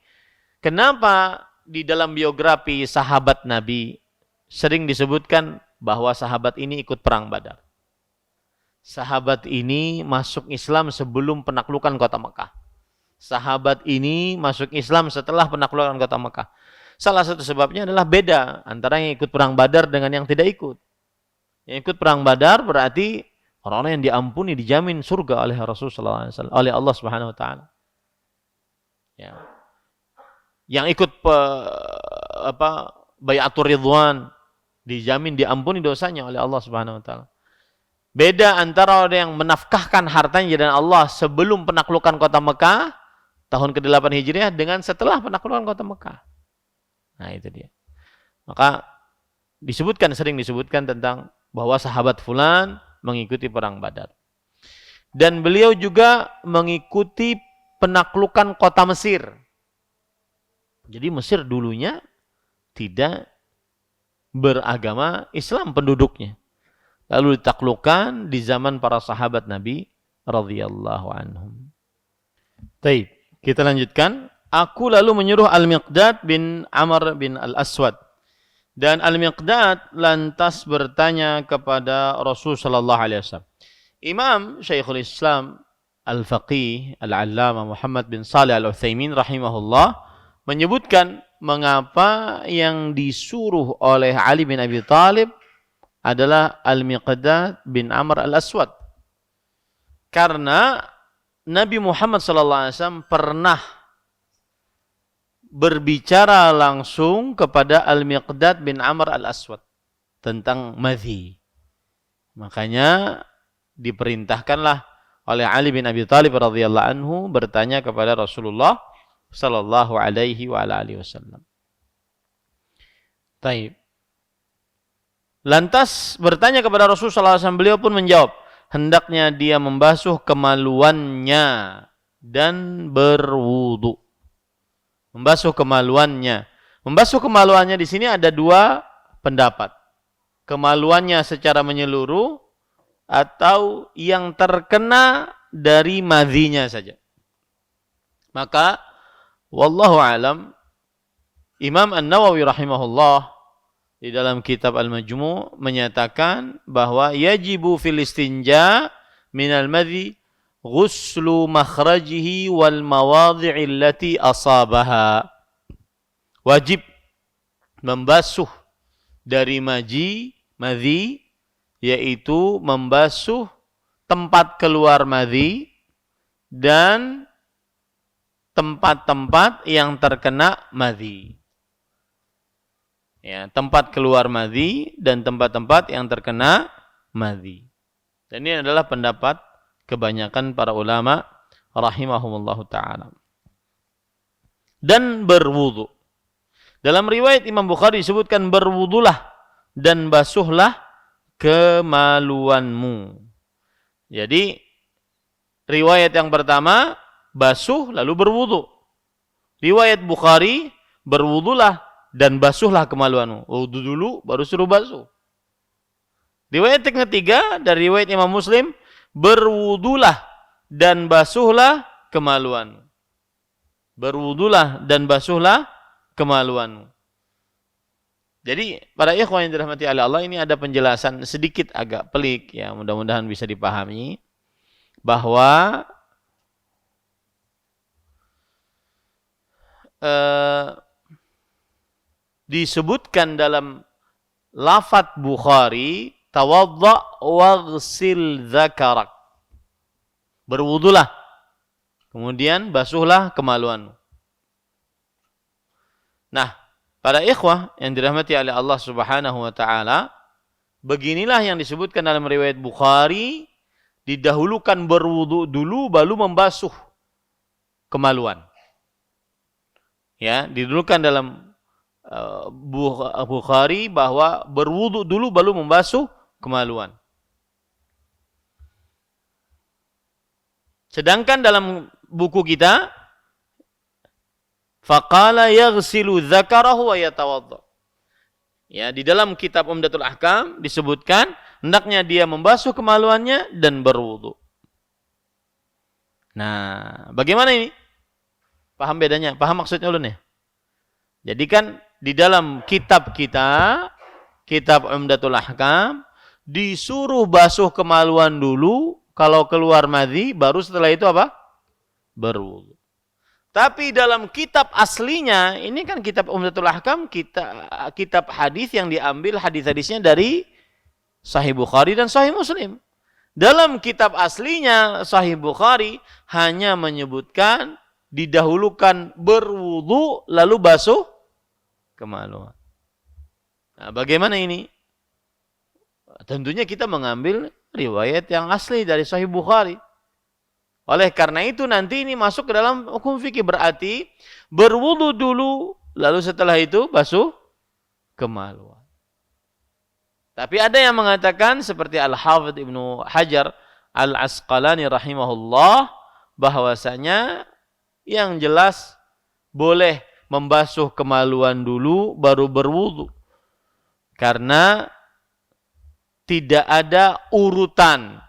Kenapa di dalam biografi sahabat Nabi sering disebutkan bahwa sahabat ini ikut perang Badar? Sahabat ini masuk Islam sebelum penaklukan kota Mekah. Sahabat ini masuk Islam setelah penaklukan kota Mekah. Salah satu sebabnya adalah beda antara yang ikut perang Badar dengan yang tidak ikut. Yang ikut perang Badar berarti orang-orang yang diampuni, dijamin surga oleh Rasulullah SAW, oleh Allah Subhanahu Wa Taala. Ya. Yang ikut Bayatul Ridwan, dijamin diampuni dosanya oleh Allah Subhanahu Wa Taala. Beda antara orang yang menafkahkan hartanya dan Allah sebelum penaklukan kota Mekah tahun ke-8 Hijriah dengan setelah penaklukan kota Mekah. Nah, itu dia. Maka sering disebutkan tentang bahwa sahabat fulan mengikuti perang Badar. Dan beliau juga mengikuti penaklukan kota Mesir. Jadi Mesir dulunya tidak beragama Islam penduduknya. Lalu ditaklukkan di zaman para sahabat Nabi radhiyallahu anhum. Baik, kita lanjutkan. Aku lalu menyuruh Al-Miqdad bin Amr bin Al-Aswad. Dan Al-Miqdad lantas bertanya kepada Rasul sallallahu alaihi wasallam. Imam Syekhul Islam Al-Faqih Al-Allamah Muhammad bin Shalih Al-Utsaimin rahimahullah menyebutkan mengapa yang disuruh oleh Ali bin Abi Thalib adalah Al-Miqdad bin Amr Al-Aswad. Karena Nabi Muhammad SAW pernah berbicara langsung kepada Al-Miqdad bin Amr Al-Aswad tentang madhi. Makanya diperintahkanlah oleh Ali bin Abi Thalib radhiyallahu anhu bertanya kepada Rasulullah sallallahu alaihi wa alihi wasallam. Taib. Lantas bertanya kepada Rasul sallallahu alaihi wasallam, beliau pun menjawab, hendaknya dia membasuh kemaluannya dan berwudu. Membasuh kemaluannya. Membasuh kemaluannya di sini ada dua pendapat. Kemaluannya secara menyeluruh atau yang terkena dari madhinya saja. Maka wallahu alam, Imam An-Nawawi rahimahullah di dalam kitab Al-Majmu' menyatakan bahwa yajibu fil istinja minal madhi ghuslu makhrajihi wal mawadhi'i allati asabaha. Wajib membasuh dari madhi, yaitu membasuh tempat keluar madhi dan tempat-tempat yang terkena madhi. Ya, tempat keluar madhi dan tempat-tempat yang terkena madhi. Dan ini adalah pendapat kebanyakan para ulama rahimahumullahu ta'ala. Dan berwudu. Dalam riwayat Imam Bukhari disebutkan berwudulah dan basuhlah kemaluanmu. Jadi riwayat yang pertama basuh lalu berwudu. Riwayat Bukhari berwudulah dan basuhlah kemaluanmu. Wudu dulu baru suruh basuh. Riwayat yang ketiga dari riwayat Imam Muslim, berwudulah dan basuhlah kemaluanmu. Berwudulah dan basuhlah kemaluanmu. Jadi para ikhwan yang dirahmati oleh Allah, ini ada penjelasan sedikit agak pelik ya, mudah-mudahan bisa dipahami bahwa disebutkan dalam lafaz Bukhari, tawadda waghsil dzakarak. Berwudulah, kemudian basuhlah kemaluanmu. Nah, para ikhwah yang dirahmati oleh Allah Subhanahu wa taala, beginilah yang disebutkan dalam riwayat Bukhari, didahulukan berwudu dulu baru membasuh kemaluan. Ya, didahulukan dalam Bukhari bahwa berwudu dulu baru membasuh kemaluan. Sedangkan dalam buku kita, faqala yaghsilu dzakarahu wa yatawadda. Ya, di dalam kitab Umdatul Ahkam disebutkan hendaknya dia membasuh kemaluannya dan berwudu. Nah, bagaimana ini? Paham bedanya? Paham maksudnya ulun ya? Jadi kan di dalam kitab kita, kitab Umdatul Ahkam, disuruh basuh kemaluan dulu, kalau keluar madhi, baru setelah itu apa? Berwudu. Tapi dalam kitab aslinya, ini kan kitab Umdatul Ahkam, kitab hadis yang diambil hadis-hadisnya dari Sahih Bukhari dan Sahih Muslim. Dalam kitab aslinya Sahih Bukhari hanya menyebutkan didahulukan berwudu lalu basuh kemaluan. Nah, bagaimana ini? Tentunya kita mengambil riwayat yang asli dari Sahih Bukhari. Oleh karena itu nanti ini masuk ke dalam hukum fikih, berarti berwudu dulu lalu setelah itu basuh kemaluan. Tapi ada yang mengatakan seperti Al-Hafidz Ibnu Hajar Al-Asqalani rahimahullah, bahwasanya yang jelas boleh membasuh kemaluan dulu baru berwudu. Karena tidak ada urutan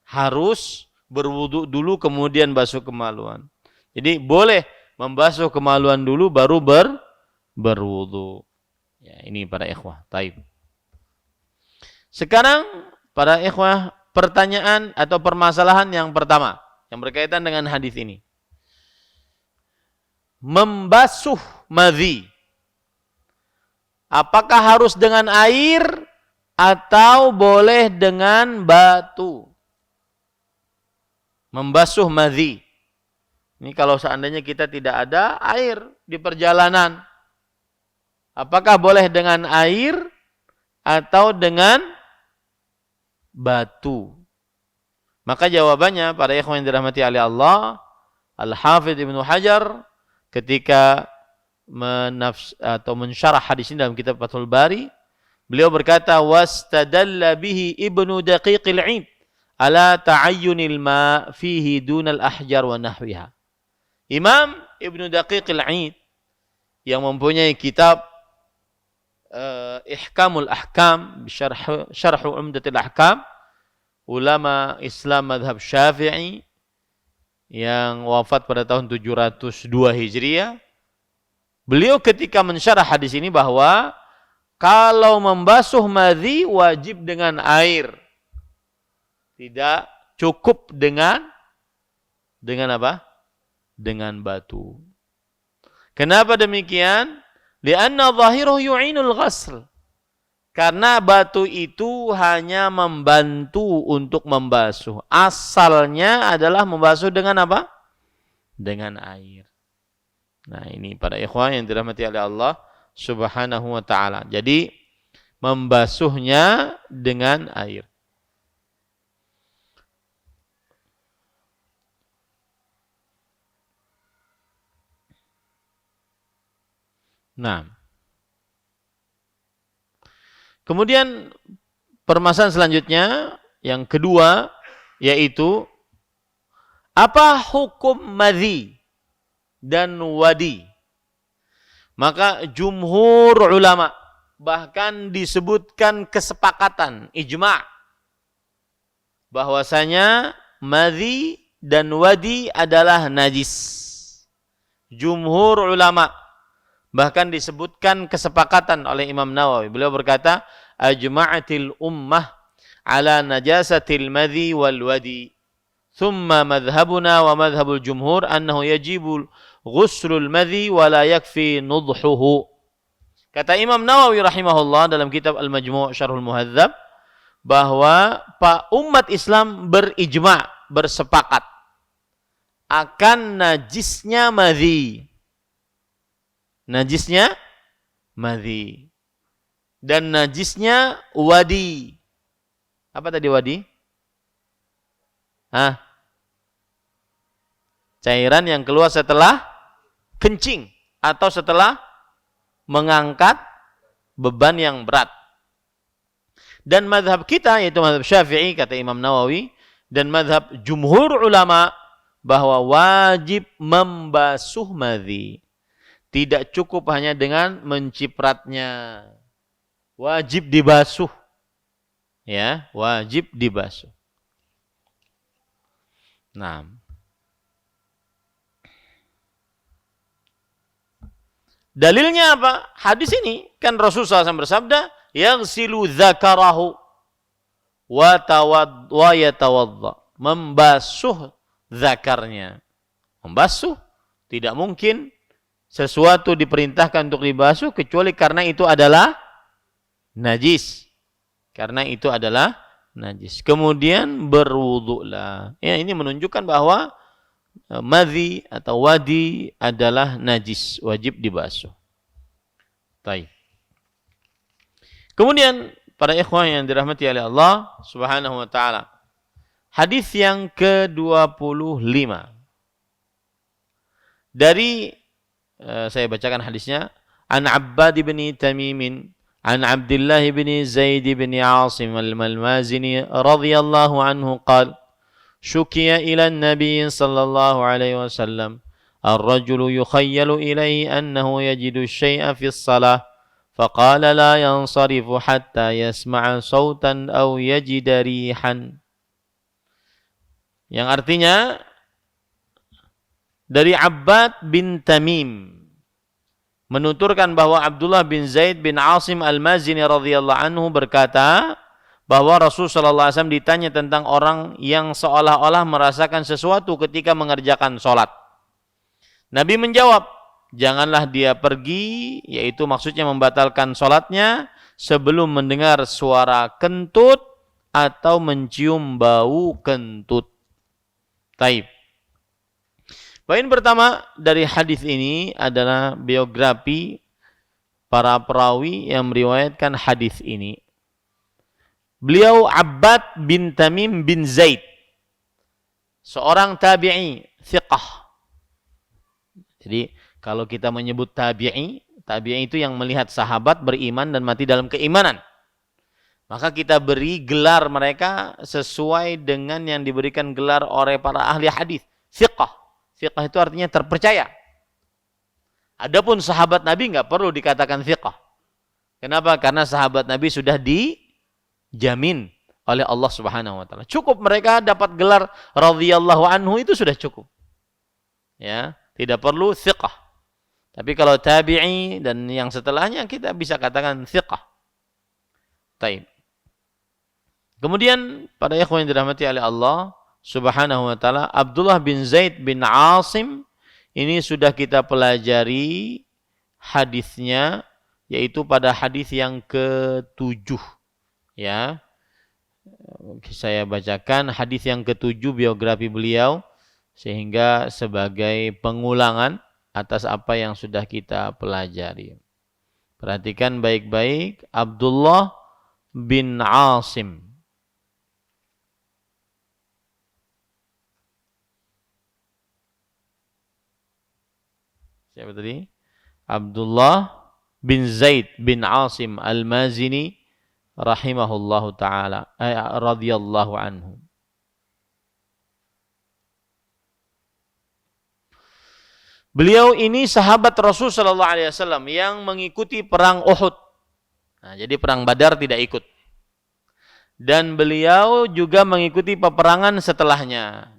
harus berwudu dulu kemudian basuh kemaluan. Jadi boleh membasuh kemaluan dulu baru berwudu. Ya, ini para ikhwah. Taib. Sekarang para ikhwah, pertanyaan atau permasalahan yang pertama yang berkaitan dengan hadis ini. Membasuh madhi, apakah harus dengan air atau boleh dengan batu? Membasuh madhi. Ini kalau seandainya kita tidak ada air di perjalanan, apakah boleh dengan air atau dengan batu? Maka jawabannya para ikhwan yang dirahmati oleh Allah, Al-Hafidz Ibnu Hajar ketika mensyarah hadis ini dalam kitab Fathul Bari, beliau berkata, wastadalla bihi Ibnu Daqiqil 'Id ala ta'ayyunil ma fihi dunal ahjar wa nahwiha. Imam Ibnu Daqiqil 'Id yang mempunyai kitab Ihkamul Ahkam, Syarh Umdatul Ahkam, ulama Islam mazhab Syafi'i yang wafat pada tahun 702 Hijriah. Beliau ketika mensyarah hadis ini bahwa kalau membasuh madhi wajib dengan air. Tidak cukup dengan apa? Dengan batu. Kenapa demikian? Lianna zahiruhu yu'inul ghasl. Karena batu itu hanya membantu untuk membasuh. Asalnya adalah membasuh dengan apa? Dengan air. Nah, ini para ikhwan yang dirahmati oleh Allah Subhanahu wa ta'ala. Jadi membasuhnya dengan air. Nah, kemudian permasalahan selanjutnya yang kedua yaitu apa hukum madhi dan wadi? Maka jumhur ulama bahkan disebutkan kesepakatan ijma' bahwasanya madhi dan wadi adalah najis. Jumhur ulama bahkan disebutkan kesepakatan oleh Imam Nawawi. Beliau berkata, ajma'atil ummah ala najasatil madhi wal wadi. Thumma madhabuna wa madhabul jumhur annahu yajibul ghuslul madhi wa la yakfi nudhuhu. Kata Imam Nawawi rahimahullah dalam kitab Al-Majmu' Syarhul Muhadzab bahwa umat Islam berijma', bersepakat akan najisnya madhi. Najisnya madhi. Dan najisnya wadi. Apa tadi wadi? Cairan yang keluar setelah kencing atau setelah mengangkat beban yang berat. Dan mazhab kita yaitu mazhab Syafi'i kata Imam Nawawi dan mazhab jumhur ulama bahwa wajib membasuh madhi. Tidak cukup hanya dengan mencipratnya. Wajib dibasuh. Ya, wajib dibasuh. Nah. Dalilnya apa? Hadis ini kan Rasulullah SAW bersabda, "Yaghsilu dzakarahu wa yatawadda." Membasuh zakarnya. Membasuh tidak mungkin sesuatu diperintahkan untuk dibasuh kecuali karena itu adalah najis. Karena itu adalah najis. Kemudian berwudulah. Ya, ini menunjukkan bahwa madhi atau wadi adalah najis, wajib dibasuh. Baik. Kemudian para ikhwan yang dirahmati oleh Allah Subhanahu wa taala. Hadis yang ke-25. Dari saya bacakan hadisnya, An Abbad bin Tamim an Abdullah bin Zaid bin Asim al-Malmazini radhiyallahu anhu qala شُكِيَ إلى النبي صلى الله عليه وسلم الرجل يخيل إليه أنه يجد الشيء في الصلاة فقال لا ينصرف حتى يسمع صوتا أو يجد ريحا. Yang artinya dari Abbad bin Tamim menuturkan bahwa Abdullah bin Zaid bin Asim al-Mazini radhiyallahu anhu berkata bahwa Rasulullah SAW ditanya tentang orang yang seolah-olah merasakan sesuatu ketika mengerjakan sholat. Nabi menjawab, janganlah dia pergi, yaitu maksudnya membatalkan sholatnya sebelum mendengar suara kentut atau mencium bau kentut. Taib. Poin pertama dari hadis ini adalah biografi para perawi yang meriwayatkan hadis ini. Beliau Abbad bin Tamim bin Zaid, seorang tabi'i, thiqah. Jadi kalau kita menyebut tabi'i itu yang melihat sahabat beriman dan mati dalam keimanan. Maka kita beri gelar mereka sesuai dengan yang diberikan gelar oleh para ahli hadis. Thiqah. Thiqah itu artinya terpercaya. Adapun sahabat Nabi enggak perlu dikatakan thiqah. Kenapa? Karena sahabat Nabi sudah dijamin oleh Allah Subhanahu wa taala. Cukup mereka dapat gelar radhiyallahu anhu itu sudah cukup. Ya, tidak perlu thiqah. Tapi kalau tabi'i dan yang setelahnya kita bisa katakan thiqah. Taib. Kemudian pada ikhwan yang dirahmati oleh Allah Subhanahu wa taala, Abdullah bin Zaid bin Asim ini sudah kita pelajari hadisnya, yaitu pada hadis yang ke-7. Ya. Saya bacakan hadis yang ke-7 biografi beliau sehingga sebagai pengulangan atas apa yang sudah kita pelajari. Perhatikan baik-baik, Abdullah bin Asim. Siapa tadi? Abdullah bin Zaid bin Asim al-Mazini rahimahullahu ta'ala, radhiyallahu anhu. Beliau ini sahabat Rasul sallallahu alaihi wasallam yang mengikuti perang Uhud. Nah, jadi perang Badar tidak ikut. Dan beliau juga mengikuti peperangan setelahnya.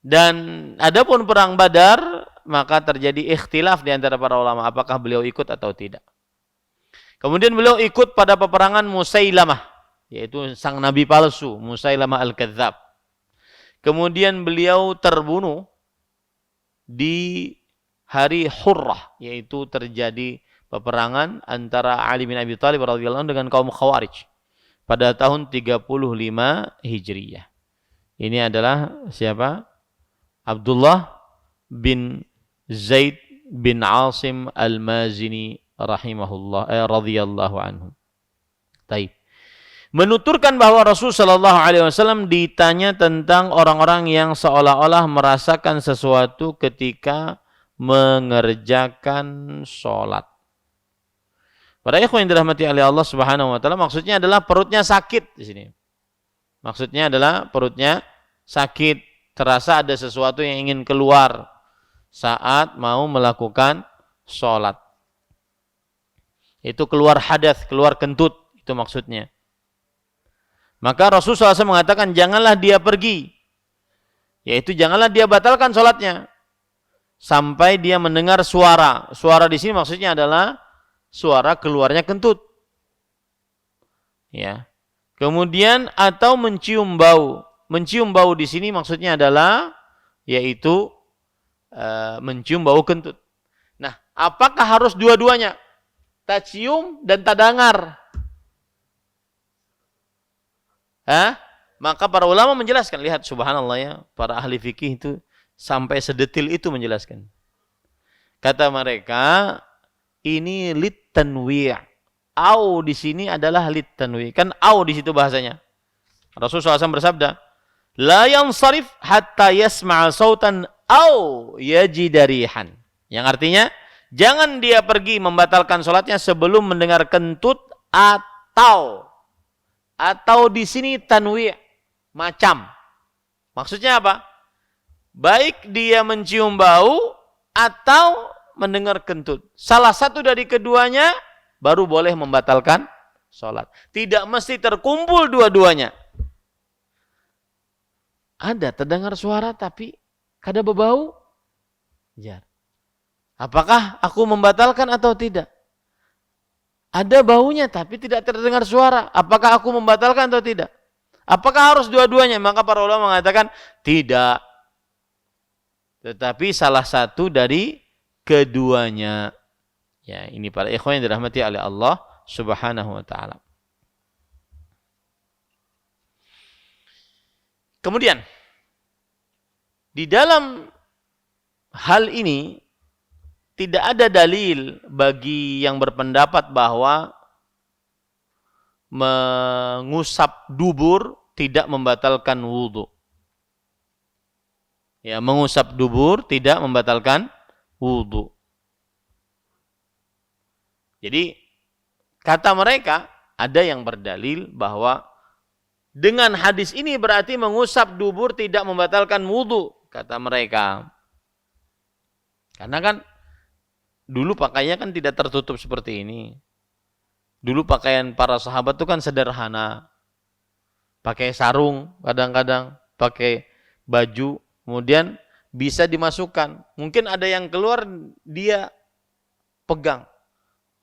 Dan adapun perang Badar, maka terjadi ikhtilaf di antara para ulama apakah beliau ikut atau tidak. Kemudian beliau ikut pada peperangan Musailamah, yaitu sang nabi palsu, Musailamah al-Kadzab. Kemudian beliau terbunuh di hari Hurrah, yaitu terjadi peperangan antara Ali bin Abi Thalib radhiyallahu anhu dengan kaum Khawarij pada tahun 35 Hijriyah. Ini adalah siapa? Abdullah bin Zaid bin Asim Al-Mazini radhiyallahu anhu. Taib. Menuturkan bahwa Rasulullah SAW ditanya tentang orang-orang yang seolah-olah merasakan sesuatu ketika mengerjakan sholat. Para ikhwan yang dirahmati oleh Allah Subhanahu wa taala, maksudnya adalah perutnya sakit di sini. Maksudnya adalah perutnya sakit, terasa ada sesuatu yang ingin keluar saat mau melakukan sholat. Itu keluar hadas, keluar kentut, itu maksudnya. Maka Rasulullah SAW mengatakan janganlah dia pergi. Yaitu janganlah dia batalkan sholatnya. Sampai dia mendengar suara. Suara di sini maksudnya adalah suara keluarnya kentut. Ya. Kemudian atau mencium bau. Mencium bau di sini maksudnya adalah yaitu mencium bau kentut. Nah, apakah harus dua-duanya? Tak cium dan tak dengar. Maka para ulama menjelaskan, lihat subhanallah ya, para ahli fikih itu sampai sedetil itu menjelaskan. Kata mereka, ini litanwi'. Au di sini adalah litanwi'. Kan au di situ bahasanya. Rasulullah SAW bersabda, la yansarif hatta yasma'a sautan au yajida rihan. Yang artinya, jangan dia pergi membatalkan sholatnya sebelum mendengar kentut atau di sini tanwi', macam. Maksudnya apa? Baik dia mencium bau atau mendengar kentut. Salah satu dari keduanya baru boleh membatalkan sholat. Tidak mesti terkumpul dua-duanya. Ada terdengar suara tapi kada berbau? Jar. Apakah aku membatalkan atau tidak? Ada baunya tapi tidak terdengar suara. Apakah aku membatalkan atau tidak? Apakah harus dua-duanya? Maka para ulama mengatakan tidak. Tetapi salah satu dari keduanya. Ya, ini para ikhwan yang dirahmati oleh Allah Subhanahu wa taala. Kemudian di dalam hal ini tidak ada dalil bagi yang berpendapat bahwa mengusap dubur tidak membatalkan wudu. Ya, mengusap dubur tidak membatalkan wudu. Jadi kata mereka ada yang berdalil bahwa dengan hadis ini berarti mengusap dubur tidak membatalkan wudu, kata mereka. Karena kan dulu pakaiannya kan tidak tertutup seperti ini. Dulu pakaian para sahabat itu kan sederhana. Pakai sarung kadang-kadang, pakai baju, kemudian bisa dimasukkan. Mungkin ada yang keluar dia pegang.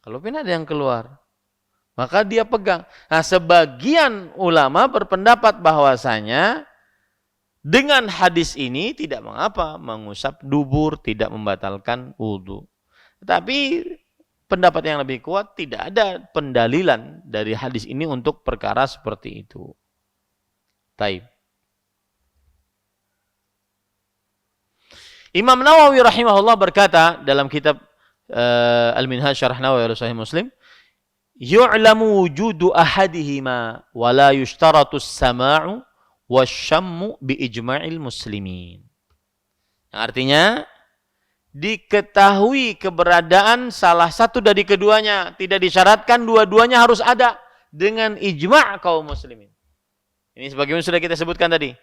Kalau pun ada yang keluar, maka dia pegang. Nah, sebagian ulama berpendapat bahwasanya dengan hadis ini tidak mengapa mengusap dubur tidak membatalkan wudu. Tapi pendapat yang lebih kuat tidak ada pendalilan dari hadis ini untuk perkara seperti itu. Taib. Imam Nawawi rahimahullah berkata dalam kitab Al-Minhaj Syarah Nawawi ala Sahih Muslim, yu'lamu wujudu ahadihima wa la yushtaratu as-sama'u wasyammu bi ijma'il muslimin. Artinya diketahui keberadaan salah satu dari keduanya, tidak disyaratkan dua-duanya harus ada dengan ijma' kaum muslimin. Ini sebagaimana sudah kita sebutkan tadi.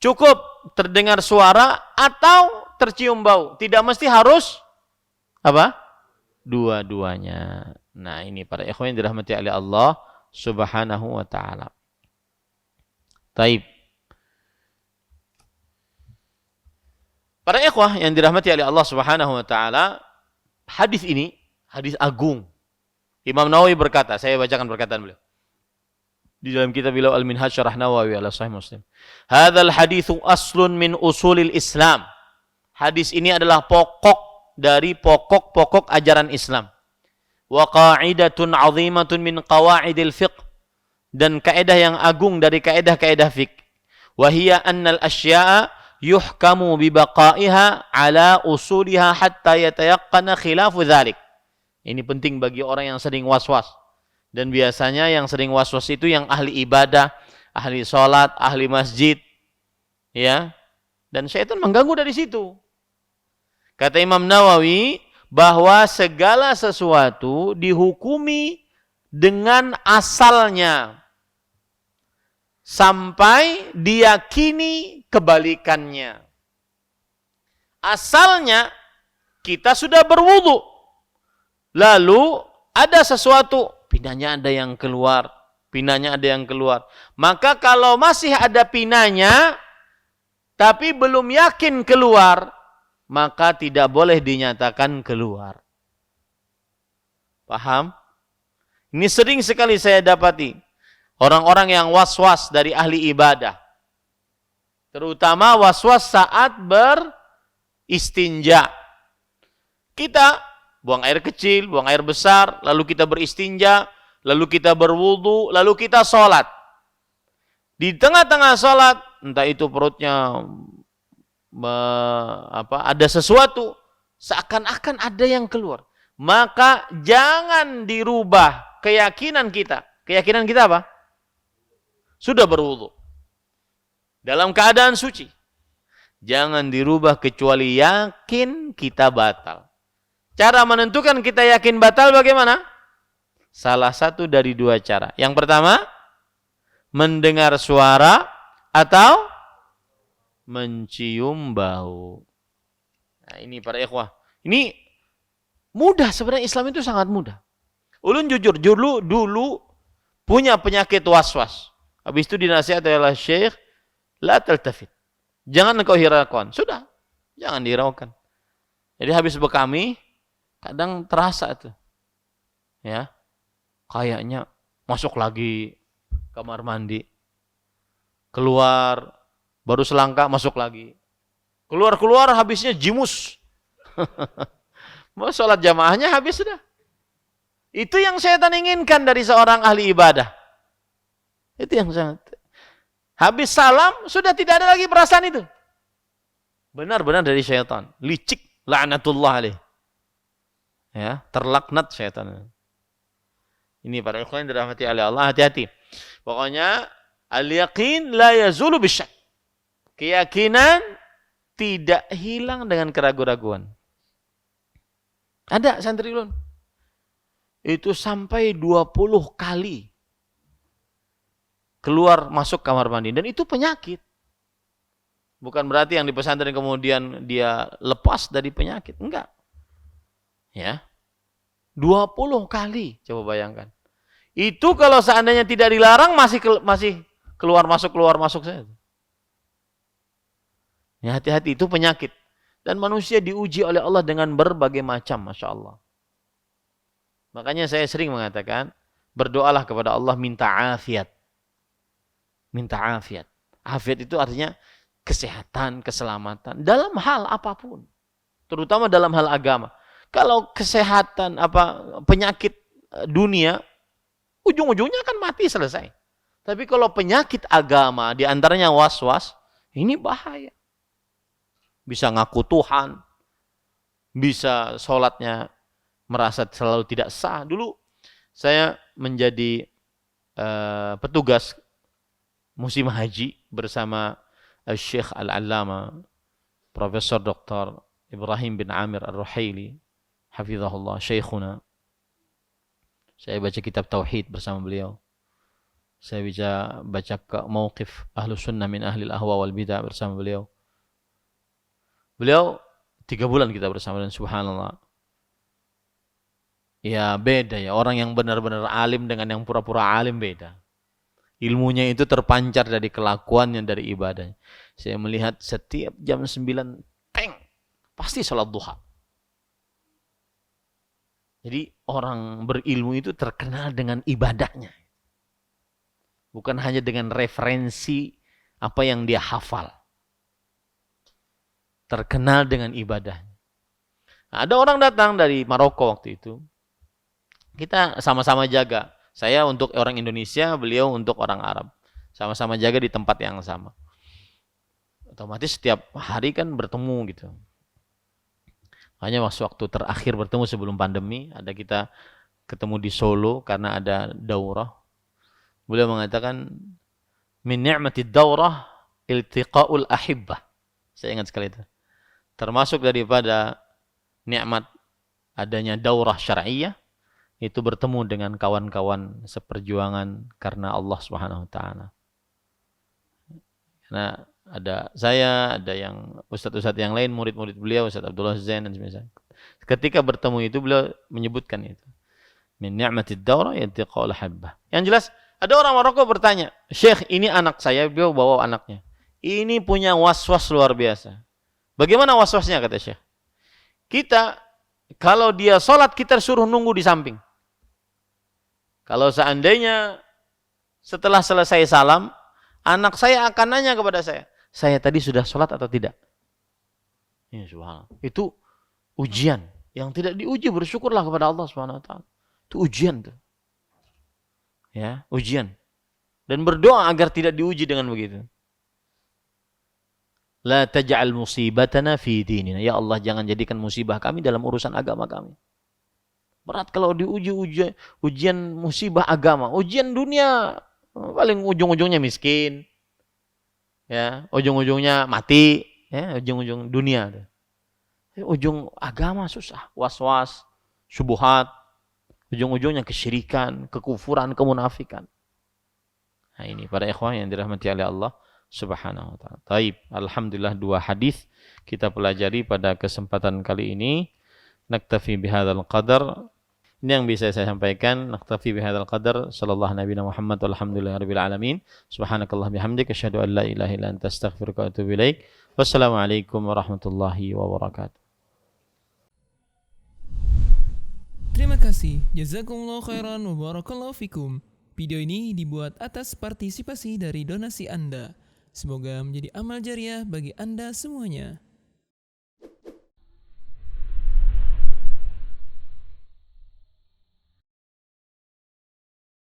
Cukup terdengar suara atau tercium bau, tidak mesti harus apa? Dua-duanya. Nah, ini para ikhwan yang dirahmati oleh Allah Subhanahu wa taala. Taib. Para ikhwah yang dirahmati oleh Allah Subhanahu wa taala, hadis ini hadis agung. Imam Nawawi berkata, saya bacakan perkataan beliau. Di dalam kitab beliau Al-Minhaj Syarah Nawawi ala Sahih Muslim. Hadzal haditsu aslun min usulil Islam. Hadis ini adalah pokok dari pokok-pokok ajaran Islam. Wa qa'idatun 'azimatun min qawaidil fiqh, dan kaidah yang agung dari kaidah-kaidah fiqh. Wa hiya annal asya'a yuhkamu bi baqa'iha 'ala usuliha hatta yatayaqqana khilafu dzalik. Ini penting bagi orang yang sering was-was. Dan biasanya yang sering was-was itu yang ahli ibadah, ahli salat, ahli masjid. Ya. Dan syaitan mengganggu dari situ. Kata Imam Nawawi bahwa segala sesuatu dihukumi dengan asalnya sampai diyakini kebalikannya. Asalnya kita sudah berwudu, lalu ada sesuatu, pinanya ada yang keluar, Maka kalau masih ada pinanya, tapi belum yakin keluar, maka tidak boleh dinyatakan keluar. Paham? Ini sering sekali saya dapati. Orang-orang yang was-was dari ahli ibadah. Terutama was-was saat beristinja. Kita buang air kecil, buang air besar, lalu kita beristinja, lalu kita berwudu, lalu kita sholat. Di tengah-tengah sholat, entah itu perutnya ada sesuatu, seakan-akan ada yang keluar. Maka jangan dirubah keyakinan kita. Keyakinan kita apa? Sudah berwudu. Dalam keadaan suci. Jangan dirubah kecuali yakin kita batal. Cara menentukan kita yakin batal bagaimana? Salah satu dari dua cara. Yang pertama, mendengar suara atau mencium bau. Nah, ini para ikhwah. Ini mudah, sebenarnya Islam itu sangat mudah. Ulun jujur, dulu punya penyakit was-was. Habis itu dinasihati oleh Syekh, la taltafit. Jangan engkau hiraukan. Sudah, jangan dihiraukan. Jadi habis bekami, kadang terasa itu. Ya. Kayaknya masuk lagi kamar mandi. Keluar, baru selangkah masuk lagi. Keluar habisnya jimus. Mau sholat jamaahnya habis sudah. Itu yang syaitan inginkan dari seorang ahli ibadah. Itu yang sangat. Habis salam sudah tidak ada lagi perasaan itu. Benar-benar dari syaitan. Licik, la'natullah alaih. Ya, terlaknat syaitan. Ini para ikhwan yang dirahmati oleh Allah, hati-hati. Pokoknya al-yaqin la yazulu bisyak. Keyakinan tidak hilang dengan keraguan-raguan. Ada santri ulun. Itu sampai 20 kali keluar masuk kamar mandi, dan itu penyakit. Bukan berarti yang di pesantren kemudian dia lepas dari penyakit, enggak. Ya. 20 kali, coba bayangkan. Itu kalau seandainya tidak dilarang masih keluar masuk saja. Ya, hati-hati, itu penyakit. Dan manusia diuji oleh Allah dengan berbagai macam, Masya Allah. Makanya saya sering mengatakan, berdoalah kepada Allah minta afiat. Minta afiat. Afiat itu artinya kesehatan, keselamatan dalam hal apapun. Terutama dalam hal agama. Kalau kesehatan penyakit dunia, ujung-ujungnya kan mati selesai. Tapi kalau penyakit agama, di antaranya was-was, ini bahaya. Bisa ngaku Tuhan, bisa sholatnya merasa selalu tidak sah. Dulu saya menjadi petugas musim haji bersama Syekh Al-Allama Profesor Dr. Ibrahim bin Amir Ar-Ruhaili, hafizahullah, syekhuna. Saya baca kitab Tauhid bersama beliau. Saya baca mauqif Ahlus Sunnah min Ahlil Ahwa wal Bidah bersama beliau. Beliau 3 bulan kita bersama, dan subhanallah. Ya beda ya, orang yang benar-benar alim dengan yang pura-pura alim beda. Ilmunya itu terpancar dari kelakuannya, dari ibadahnya. Saya melihat setiap jam 9, pasti sholat duha. Jadi orang berilmu itu terkenal dengan ibadahnya. Bukan hanya dengan referensi apa yang dia hafal. terkenal dengan ibadahnya. Nah, ada orang datang dari Maroko waktu itu. Kita sama-sama jaga. Saya untuk orang Indonesia, beliau untuk orang Arab. Sama-sama jaga di tempat yang sama. Otomatis setiap hari kan bertemu gitu. Hanya waktu terakhir bertemu sebelum pandemi, ada kita ketemu di Solo karena ada daurah. Beliau mengatakan, min ni'matid daurah iltiqaul ahibbah. Saya ingat sekali itu. Termasuk daripada nikmat adanya daurah syar'iyah, itu bertemu dengan kawan-kawan seperjuangan karena Allah Subhanahu wa taala. Karena ada saya, ada yang ustadz-ustadz yang lain, murid-murid beliau, Ustadz Abdullah Zain dan sebagainya. Ketika bertemu itu beliau menyebutkan itu. Min ni'matid daurah yaltiqaul habbah. Yang jelas ada orang Maroko bertanya, "Syekh, ini anak saya," beliau bawa anaknya. "Ini punya was-was luar biasa." Bagaimana was-wasnya kata Syekh? Kita kalau dia sholat kita suruh nunggu di samping. Kalau seandainya setelah selesai salam, anak saya akan nanya kepada saya tadi sudah sholat atau tidak? Ya, subhanallah. Itu ujian yang tidak diuji, bersyukurlah kepada Allah Subhanahu wa taala. Itu ujian tuh. Ya, ujian. Dan berdoa agar tidak diuji dengan begitu. La taj'al musibatana fi dinina. Ya Allah, jangan jadikan musibah kami dalam urusan agama kami. Berat kalau diuji ujian musibah agama. Ujian dunia paling ujung-ujungnya miskin. Ya, ujung-ujungnya mati, ya, ujung-ujung dunia. Ujung agama susah, was-was, syubhat, ujung-ujungnya kesyirikan, kekufuran, kemunafikan. Nah, ini para ikhwan yang dirahmati oleh Allah Subhanahu wa taala. Taib, alhamdulillah 2 hadis kita pelajari pada kesempatan kali ini. Naktafi bihadzal qadar. Ini yang bisa saya sampaikan. Naktafi bihadzal qadar. Sallallahu nabiyana Muhammad walhamdulillahirabbil alamin. Subhanakallah bihamdika asyhadu an la ilaha illa anta astaghfiruka wa atubu ilaik. Wassalamualaikum warahmatullahi wabarakatuh. Terima kasih. Jazakumullah khairan wa barakallahu fikum. Video ini dibuat atas partisipasi dari donasi Anda. Semoga menjadi amal jariah bagi Anda semuanya.